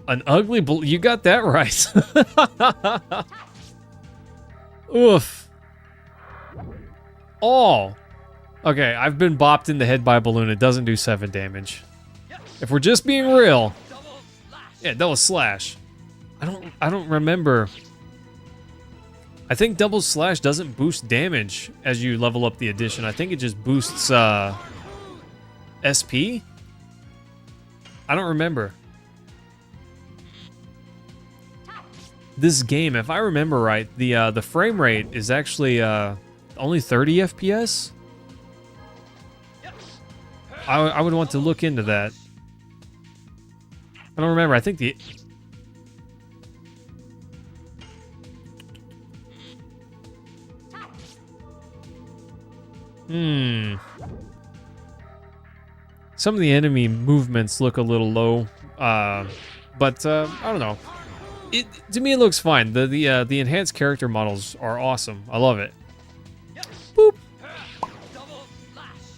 An ugly you got that right. Oof. Oh. Okay, I've been bopped in the head by a balloon. It doesn't do 7 damage. If we're just being real. Yeah, double slash. I don't remember. I think double slash doesn't boost damage as you level up the edition. I think it just boosts SP? I don't remember. This game, if I remember right, the frame rate is actually only 30 FPS. I would want to look into that. I don't remember. I think the... Some of the enemy movements look a little low, but I don't know. To me, it looks fine. The enhanced character models are awesome. I love it. Boop.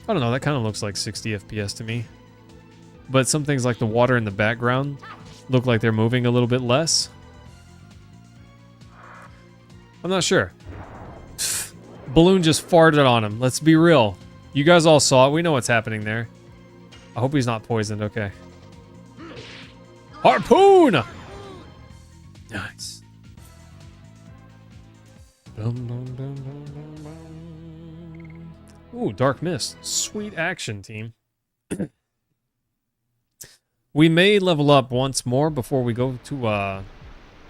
I don't know. That kind of looks like 60 FPS to me. But some things like the water in the background look like they're moving a little bit less. I'm not sure. Balloon just farted on him. Let's be real. You guys all saw it. We know what's happening there. I hope he's not poisoned. Okay. Harpoon! Nice. Ooh, Dark Mist. Sweet action, team. We may level up once more before we go to,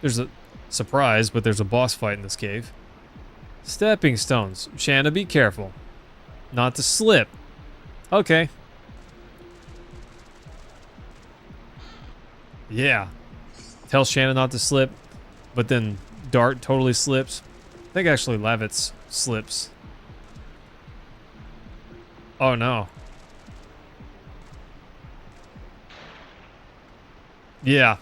there's a surprise, but there's a boss fight in this cave. Stepping stones. Shanna, be careful. Not to slip. Okay. Yeah. Tell Shanna not to slip, but then Dart totally slips. I think actually Lavitz slips. Oh no. Yeah.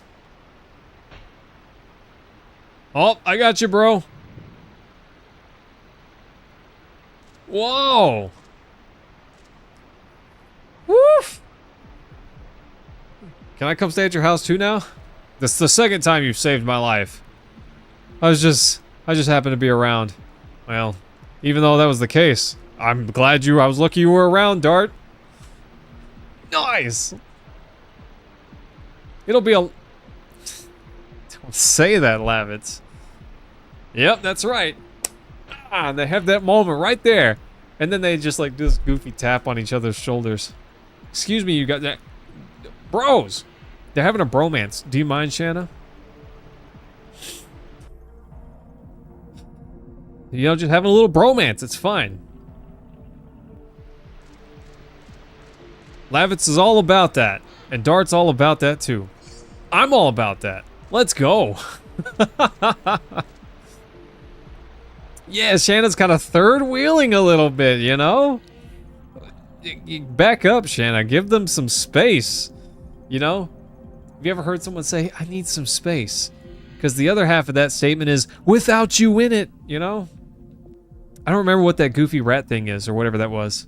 Oh, I got you, bro. Whoa. Woof. Can I come stay at your house too now? This is the second time you've saved my life. I just happened to be around. Well, even though that was the case, I was lucky you were around, Dart. Nice. It'll be a... Don't say that, Lavitz. Yep, that's right. Ah, they have that moment right there. And then they just like do this goofy tap on each other's shoulders. Excuse me, you got that... Bros! They're having a bromance. Do you mind, Shanna? You know, just having a little bromance. It's fine. Lavitz is all about that. And Dart's all about that, too. I'm all about that. Let's go. Yeah, Shanna's kind of third wheeling a little bit, you know? Back up, Shanna. Give them some space. You know? Have you ever heard someone say, I need some space? Because the other half of that statement is, without you in it, you know? I don't remember what that goofy rat thing is, or whatever that was.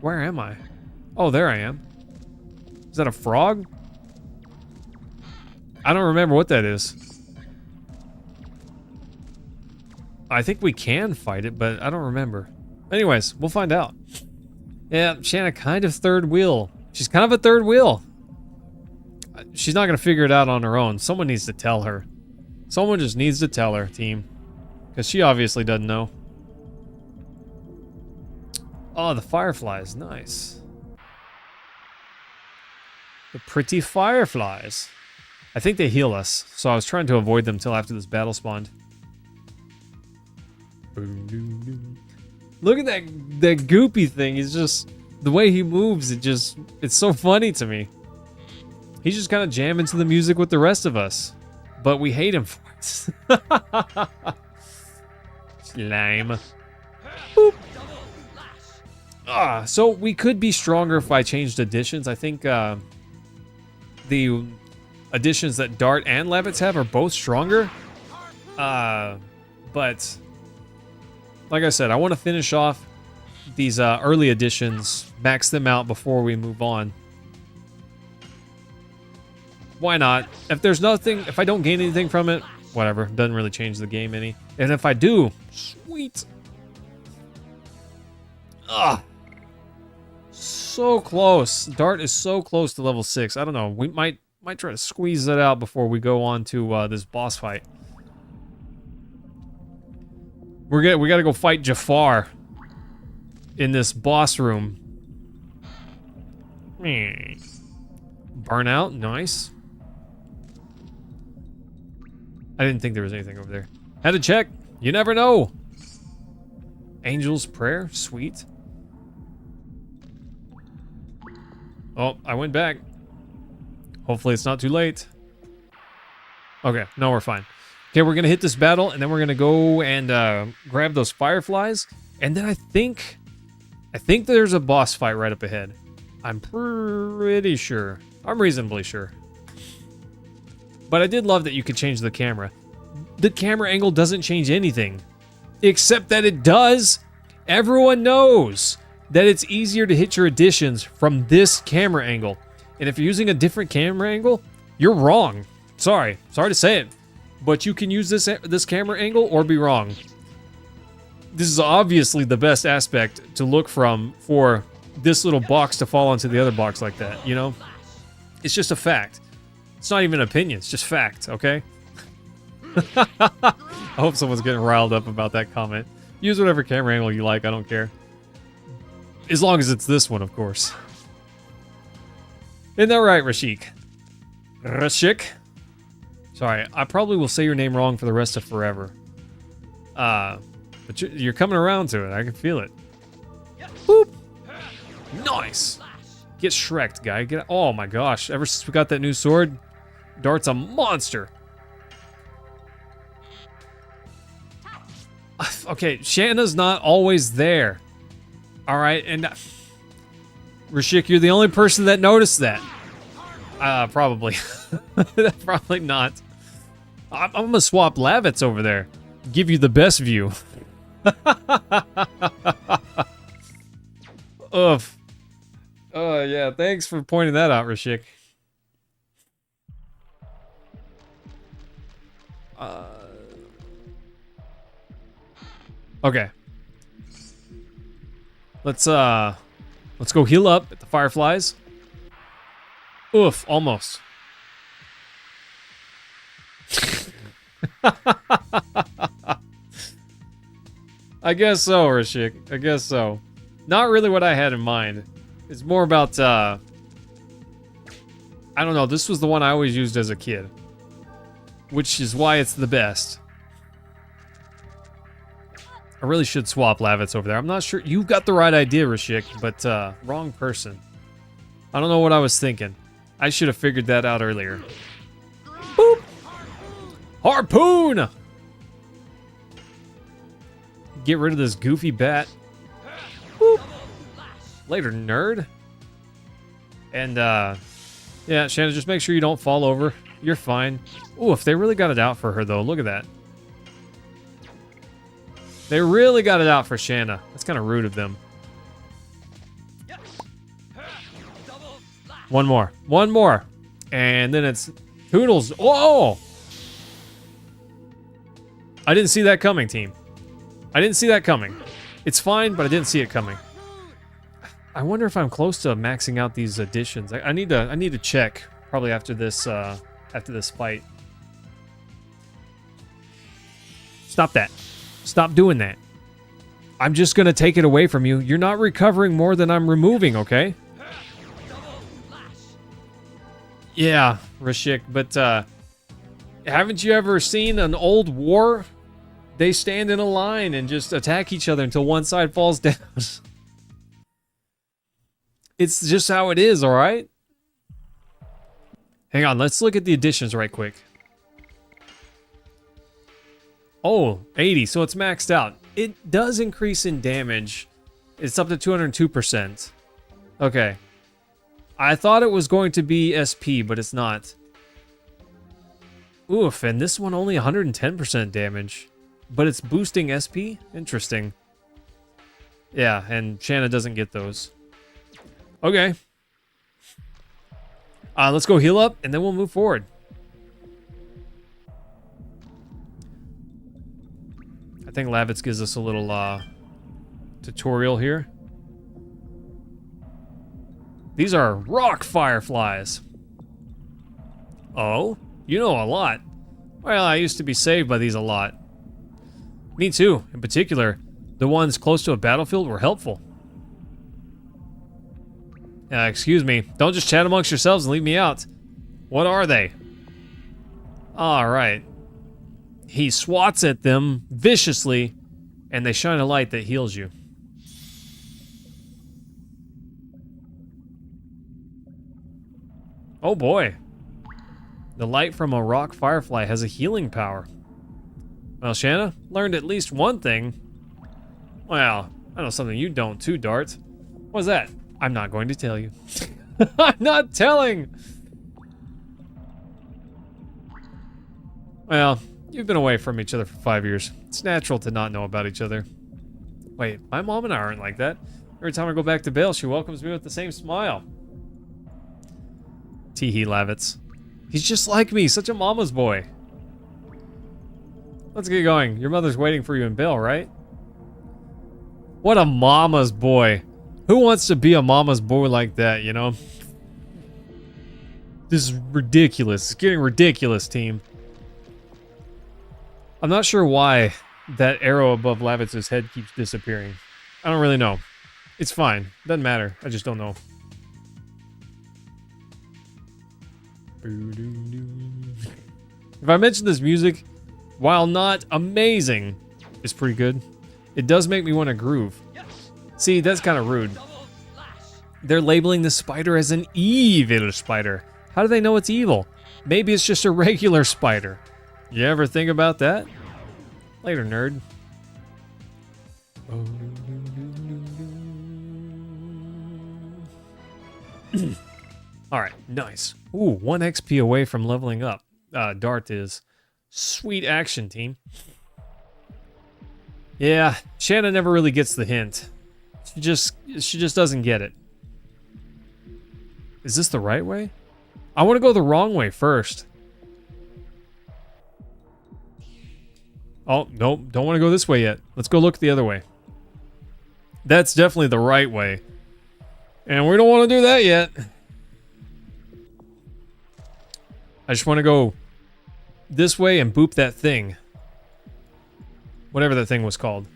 Where am I? Oh, there I am. Is that a frog? I don't remember what that is. I think we can fight it, but I don't remember. Anyways, we'll find out. Yeah, Shanna kind of third wheel. She's kind of a third wheel. She's not going to figure it out on her own. Someone needs to tell her. Someone just needs to tell her, team. Because she obviously doesn't know. Oh, the fireflies. Nice. The pretty fireflies. I think they heal us, so I was trying to avoid them till after this battle spawned. Look at that goopy thing. He's just, the way he moves, it's so funny to me. He's just kind of jamming to the music with the rest of us, but we hate him for it. Slime. Boop. So we could be stronger if I changed additions. I think the additions that Dart and Levitts have are both stronger. But like I said, I want to finish off these early additions, max them out before we move on. Why not? If there's nothing, if I don't gain anything from it, whatever. Doesn't really change the game any. And if I do, sweet. So close. Dart is so close to level 6. I don't know. We might try to squeeze it out before we go on to this boss fight. We gotta go fight Jafar in this boss room. Burnout, nice. I didn't think there was anything over there. Had to check. You never know. Angel's Prayer, sweet. Oh, I went back. Hopefully it's not too late. Okay, no, we're fine. Okay, we're gonna hit this battle, and then we're gonna go and grab those fireflies, and then I think there's a boss fight right up ahead. I'm pretty sure. I'm reasonably sure. But I did love that you could change the camera. The camera angle doesn't change anything, except that it does. Everyone knows that it's easier to hit your additions from this camera angle. And if you're using a different camera angle, you're wrong. Sorry to say it, but you can use this camera angle or be wrong. This is obviously the best aspect to look from for this little box to fall onto the other box like that, you know? It's just a fact. It's not even an opinion, it's just fact, okay? I hope someone's getting riled up about that comment. Use whatever camera angle you like, I don't care. As long as it's this one, of course. Isn't that right, Rashik? Rashik? Sorry, I probably will say your name wrong for the rest of forever. But you're coming around to it, I can feel it. Boop! Nice! Get Shrek'd, guy. Oh my gosh, ever since we got that new sword, Dart's a monster. Okay, Shanna's not always there. Alright, and Rashik, you're the only person that noticed that. Probably. Probably not. I'm gonna swap Levitts over there. Give you the best view. Oof. Oh, yeah, thanks for pointing that out, Rashik. Okay. Let's go heal up at the fireflies. Oof, almost. I guess so, Rashik. I guess so. Not really what I had in mind. It's more about, I don't know, this was the one I always used as a kid. Which is why it's the best. I really should swap Levitts over there. I'm not sure. You've got the right idea, Rashik, but wrong person. I don't know what I was thinking. I should have figured that out earlier. Boop! Harpoon! Get rid of this goofy bat. Boop! Later, nerd. And, yeah, Shanna, just make sure you don't fall over. You're fine. Ooh, if they really got it out for her, though, look at that. They really got it out for Shanna. That's kind of rude of them. One more. One more. And then it's Toodles. Whoa! I didn't see that coming, team. I didn't see that coming. It's fine, but I didn't see it coming. I wonder if I'm close to maxing out these additions. I need to check probably after this fight. Stop that. Stop doing that. I'm just gonna take it away from you. You're not recovering more than I'm removing, okay? Yeah, Rashik, but haven't you ever seen an old war? They stand in a line and just attack each other until one side falls down. It's just how it is, alright? Hang on, let's look at the additions right quick. Oh, 80, so it's maxed out. It does increase in damage. It's up to 202%. Okay. I thought it was going to be SP, but it's not. Oof, and this one only 110% damage. But it's boosting SP? Interesting. Yeah, and Shanna doesn't get those. Okay. Let's go heal up, and then we'll move forward. I think Lavitz gives us a little tutorial here. These are rock fireflies. Oh, you know a lot. Well, I used to be saved by these a lot. Me too. In particular, the ones close to a battlefield were helpful. Excuse me. Don't just chat amongst yourselves and leave me out. What are they? Alright. He swats at them viciously, and they shine a light that heals you. Oh boy. The light from a rock firefly has a healing power. Well, Shanna, learned at least one thing. Well, I know something you don't too, Dart. What's that? I'm not going to tell you. I'm not telling! Well, you've been away from each other for 5 years. It's natural to not know about each other. Wait, my mom and I aren't like that. Every time I go back to Bale, she welcomes me with the same smile. Teehee Lavitz. He's just like me, such a mama's boy. Let's get going. Your mother's waiting for you in Bale, right? What a mama's boy. Who wants to be a mama's boy like that, you know? This is ridiculous. It's getting ridiculous, team. I'm not sure why that arrow above Lavitz's head keeps disappearing. I don't really know. It's fine. Doesn't matter. I just don't know. If I mention this music, while not amazing, is pretty good. It does make me want to groove. See, that's kind of rude. They're labeling the spider as an evil spider. How do they know it's evil? Maybe it's just a regular spider. You ever think about that? Later, nerd. Alright, nice. Ooh, 1 XP away from leveling up. Dart is. Sweet action, team. Yeah, Shanna never really gets the hint. She just doesn't get it. Is this the right way? I want to go the wrong way first. Oh, nope, don't want to go this way yet. Let's go look the other way. That's definitely the right way. And we don't want to do that yet. I just want to go this way and boop that thing. Whatever that thing was called.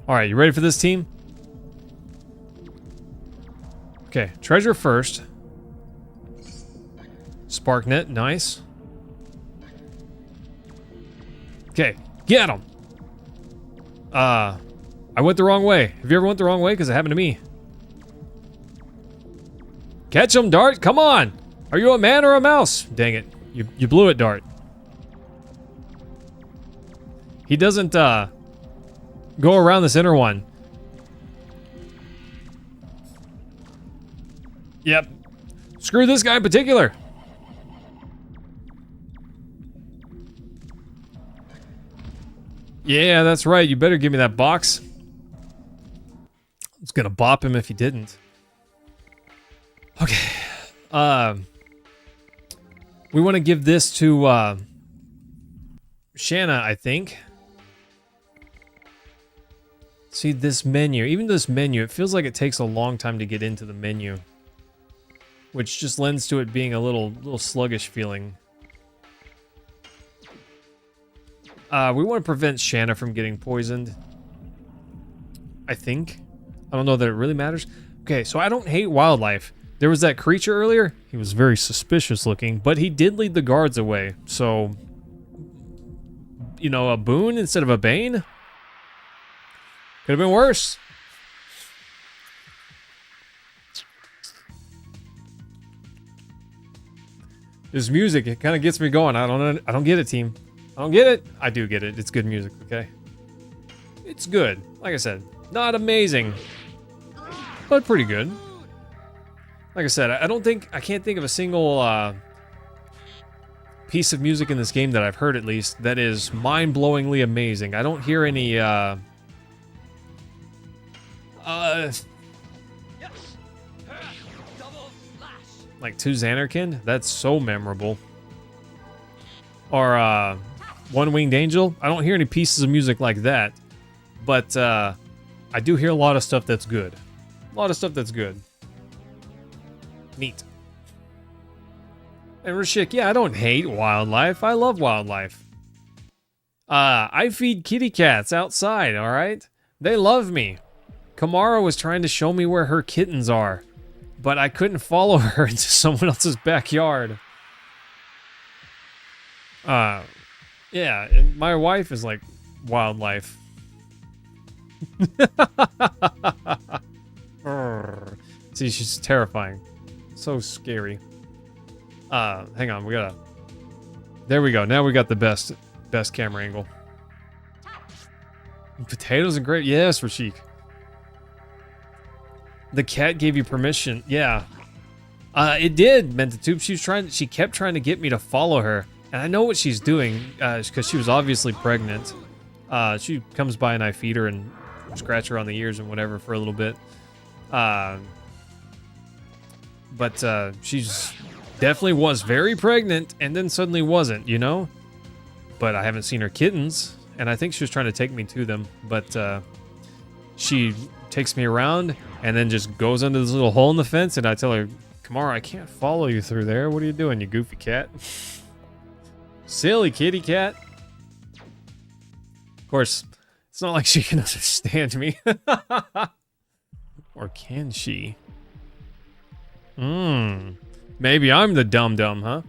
Alright, you ready for this, team? Okay, treasure first. Sparknet, nice. Okay, get him! I went the wrong way. Have you ever went the wrong way? Because it happened to me. Catch him, Dart! Come on! Are you a man or a mouse? Dang it. You blew it, Dart. He doesn't, go around this inner one. Yep. Screw this guy in particular. Yeah, that's right. You better give me that box. I was gonna bop him if he didn't. Okay. We want to give this to, Shanna, I think. See, this menu. Even this menu, it feels like it takes a long time to get into the menu. Which just lends to it being a little sluggish feeling. We want to prevent Shanna from getting poisoned. I think. I don't know that it really matters. Okay, so I don't hate wildlife. There was that creature earlier. He was very suspicious looking, but he did lead the guards away. So, you know, a boon instead of a bane? Could have been worse. This music, it kind of gets me going. I don't get it, team. I don't get it. I do get it. It's good music, okay? It's good. Like I said, not amazing, but pretty good. Like I said, I can't think of a single piece of music in this game that I've heard, at least, that is mind-blowingly amazing. I don't hear any like To Xanarkin. That's so memorable. Or One Winged Angel. I don't hear any pieces of music like that, but I do hear a lot of stuff that's good. A lot of stuff that's good. Neat. And Rashik, yeah, I don't hate wildlife. I love wildlife. I feed kitty cats outside, alright? They love me. Kamara was trying to show me where her kittens are, but I couldn't follow her into someone else's backyard. Yeah, and my wife is like wildlife. See, she's terrifying. So scary. Hang on, we gotta... There we go. Now we got the best camera angle. Potatoes and gravy. Yes, Rashik. The cat gave you permission. Yeah. It did, Mentatube. She kept trying to get me to follow her. And I know what she's doing, because she was obviously pregnant. She comes by and I feed her and scratch her on the ears and whatever for a little bit. But she's definitely was very pregnant and then suddenly wasn't, you know? But I haven't seen her kittens, and I think she was trying to take me to them, but she takes me around and then just goes under this little hole in the fence, and I tell her, Kamara, I can't follow you through there. What are you doing, you goofy cat? Silly kitty cat. Of course, it's not like she can understand me. Or can she? Maybe I'm the dum-dum, huh?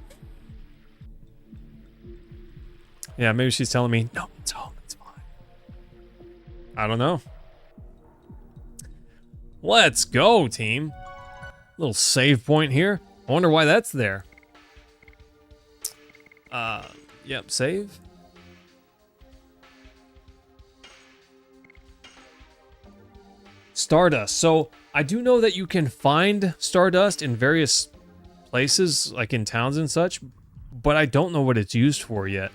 Yeah, maybe she's telling me, no, it's home, it's fine. I don't know. Let's go, team. Little save point here. I wonder why that's there. Yep, save. Stardust. So, I do know that you can find Stardust in various places, like in towns and such, but I don't know what it's used for yet.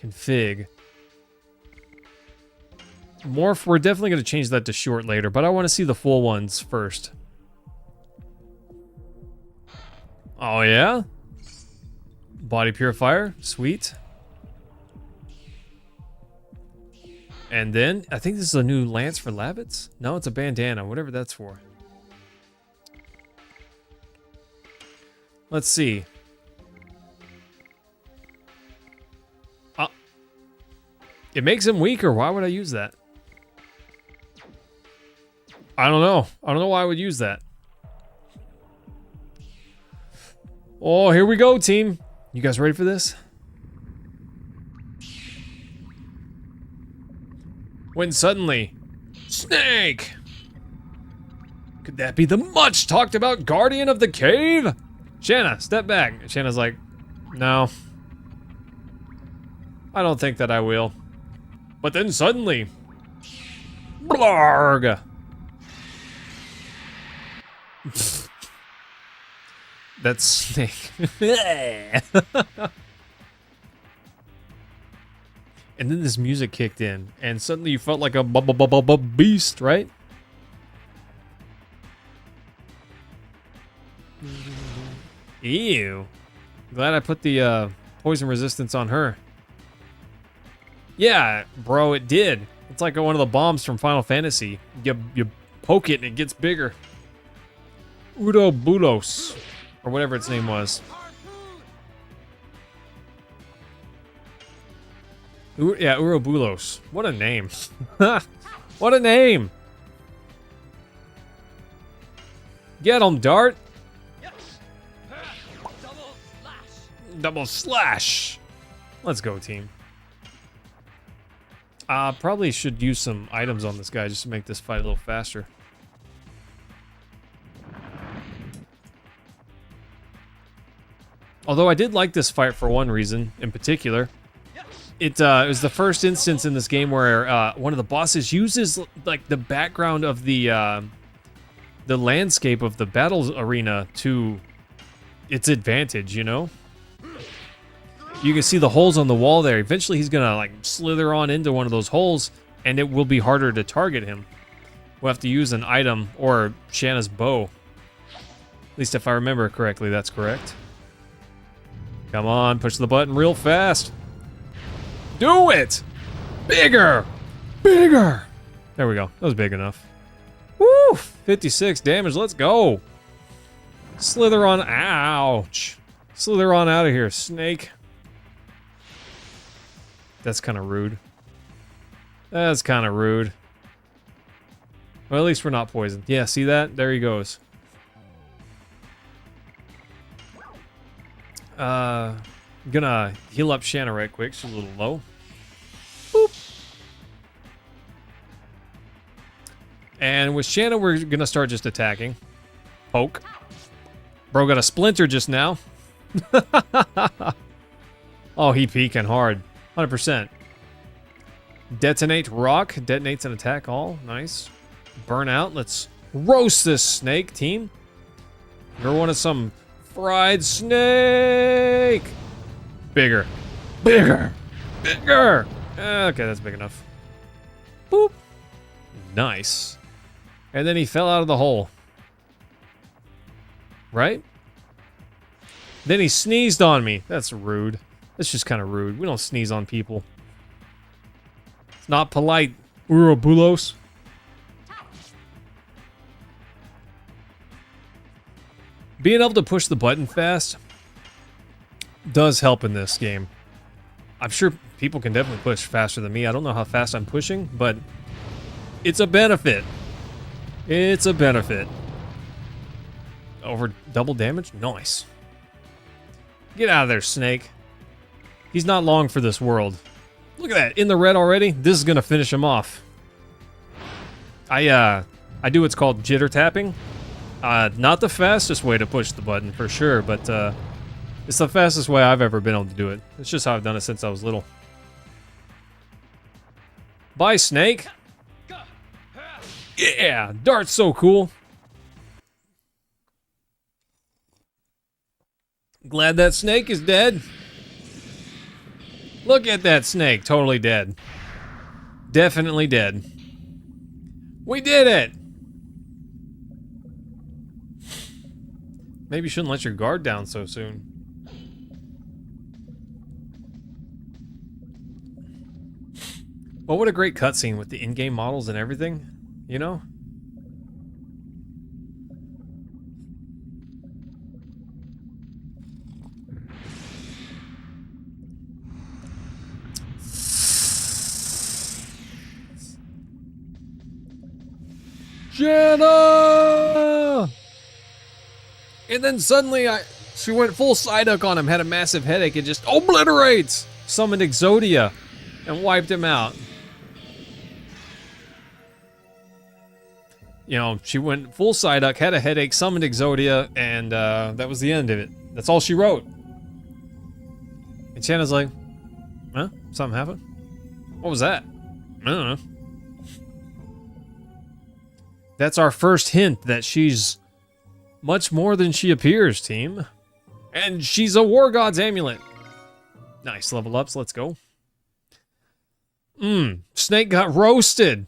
Config. Morph, we're definitely going to change that to short later, but I want to see the full ones first. Oh, yeah? Body purifier, sweet. And then, I think this is a new lance for Labbits? No, it's a bandana, whatever that's for. Let's see. It makes him weaker. Why would I use that? I don't know. I don't know why I would use that. Oh, here we go, team. You guys ready for this? When suddenly... Snake! Could that be the much talked about guardian of the cave? Shanna, step back. Shanna's like, no. I don't think that I will. But then suddenly... Blarg! That's Snake. And then this music kicked in, and suddenly you felt like a beast, right? Ew. Glad I put the poison resistance on her. Yeah, bro, it did. It's like one of the bombs from Final Fantasy. You poke it and it gets bigger. Udo Bulos, or whatever its name was. Yeah, Ouroboros. What a name. What a name. Get him, Dart. Double slash. Let's go, team. Probably should use some items on this guy just to make this fight a little faster. Although I did like this fight for one reason in particular. It was the first instance in this game where one of the bosses uses like the background of the landscape of the battle arena to its advantage, you know? You can see the holes on the wall there. Eventually he's gonna like slither on into one of those holes and it will be harder to target him. We'll have to use an item or Shanna's bow. At least if I remember correctly, that's correct. Come on, push the button real fast. Do it! Bigger! Bigger! There we go. That was big enough. Woo! 56 damage. Let's go. Slither on. Ouch. Slither on out of here, snake. That's kind of rude. That's kind of rude. Well, at least we're not poisoned. Yeah, see that? There he goes. Gonna heal up Shanna right quick. She's a little low. Boop. And with Shanna, we're gonna start just attacking. Poke. Bro got a splinter just now. Oh, he peeking hard. 100%. Detonate rock. Detonates an attack all. Nice. Burn out. Let's roast this snake, team. You're one of some fried snake. Bigger. Bigger. Bigger. Okay, that's big enough. Boop. Nice. And then he fell out of the hole. Right? Then he sneezed on me. That's rude. That's just kind of rude. We don't sneeze on people. It's not polite. Ouroboros. Being able to push the button fast does help in this game. I'm sure people can definitely push faster than me. I don't know how fast I'm pushing, but it's a benefit. It's a benefit. Over double damage? Nice. Get out of there, snake. He's not long for this world. Look at that, in the red already. This is gonna finish him off. I do what's called jitter tapping. Not the fastest way to push the button for sure, but it's the fastest way I've ever been able to do it. It's just how I've done it since I was little. Bye, snake. Yeah, Dart's so cool. Glad that snake is dead. Look at that snake, totally dead. Definitely dead. We did it! Maybe you shouldn't let your guard down so soon. Well, what a great cutscene with the in-game models and everything, you know? Jenna! And then suddenly she went full Psyduck on him, had a massive headache, and just obliterates! Summoned Exodia and wiped him out. You know, she went full Psyduck, had a headache, summoned Exodia, and that was the end of it. That's all she wrote. And Shanna's like, huh? Something happened? What was that? I don't know. That's our first hint that she's much more than she appears, team. And she's a War God's amulet. Nice, level ups, let's go. Snake got roasted.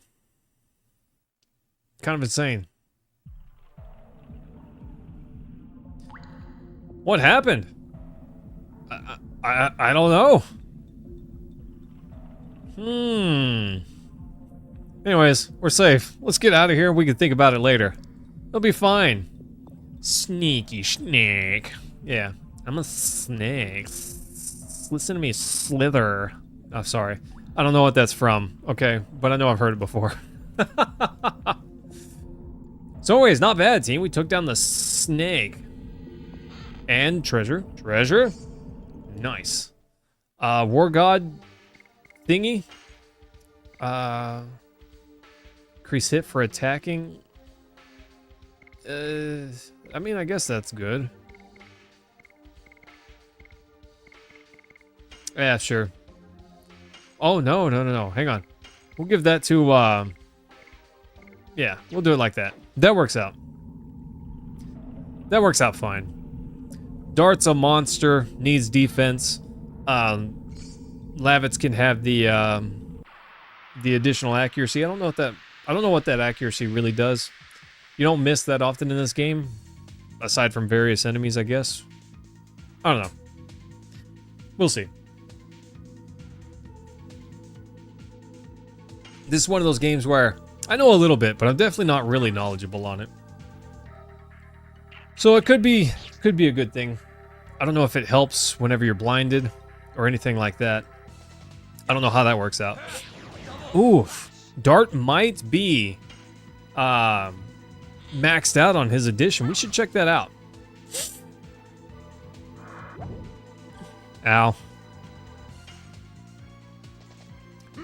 Kind of insane. What happened? I don't know. Anyways, we're safe. Let's get out of here. We can think about it later. It'll be fine. Sneaky snake. Yeah, I'm a snake. Listen to me slither. Oh, sorry. I don't know what that's from, okay? But I know I've heard it before. So anyways, not bad, team. We took down the snake. And treasure. Treasure. Nice. War god thingy. Increase hit for attacking. I mean, I guess that's good. Yeah, sure. Oh, no. Hang on. We'll give that to, yeah, we'll do it like that. That works out. That works out fine. Dart's a monster, needs defense. Lavitz can have the additional accuracy. I don't know what that accuracy really does. You don't miss that often in this game, aside from various enemies, I guess. I don't know. We'll see. This is one of those games where I know a little bit, but I'm definitely not really knowledgeable on it. So it could be a good thing. I don't know if it helps whenever you're blinded or anything like that. I don't know how that works out. Oof. Dart might be maxed out on his addition. We should check that out. Ow.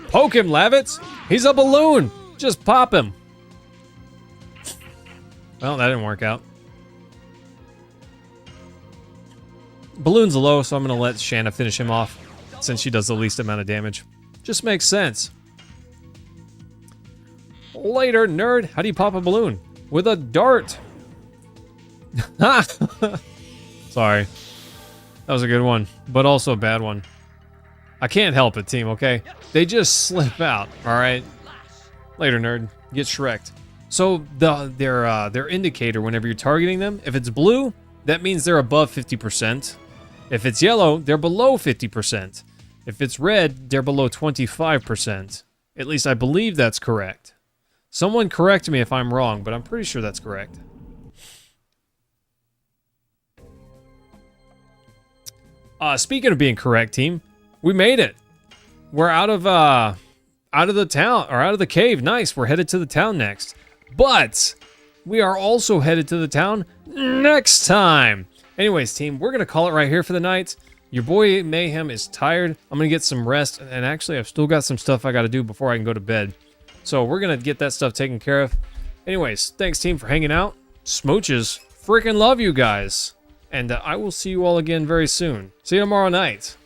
Poke him, Lavitz. He's a balloon. Just pop him. Well, that didn't work out. Balloon's low, so I'm going to let Shanna finish him off since she does the least amount of damage. Just makes sense. Later, nerd. How do you pop a balloon? With a dart. Sorry. That was a good one, but also a bad one. I can't help it, team, okay? They just slip out, all right? Later, nerd. Get Shrek'd. So their indicator whenever you're targeting them, if it's blue, that means they're above 50%. If it's yellow, they're below 50%. If it's red, they're below 25%. At least I believe that's correct. Someone correct me if I'm wrong, but I'm pretty sure that's correct. Speaking of being correct, team, we made it. We're out of the town, or out of the cave. Nice. We're headed to the town next. But we are also headed to the town next time. Anyways, team, we're going to call it right here for the night. Your boy Mayhem is tired. I'm going to get some rest. And actually, I've still got some stuff I got to do before I can go to bed. So we're going to get that stuff taken care of. Anyways, thanks, team, for hanging out. Smooches. Freaking love you guys. And I will see you all again very soon. See you tomorrow night.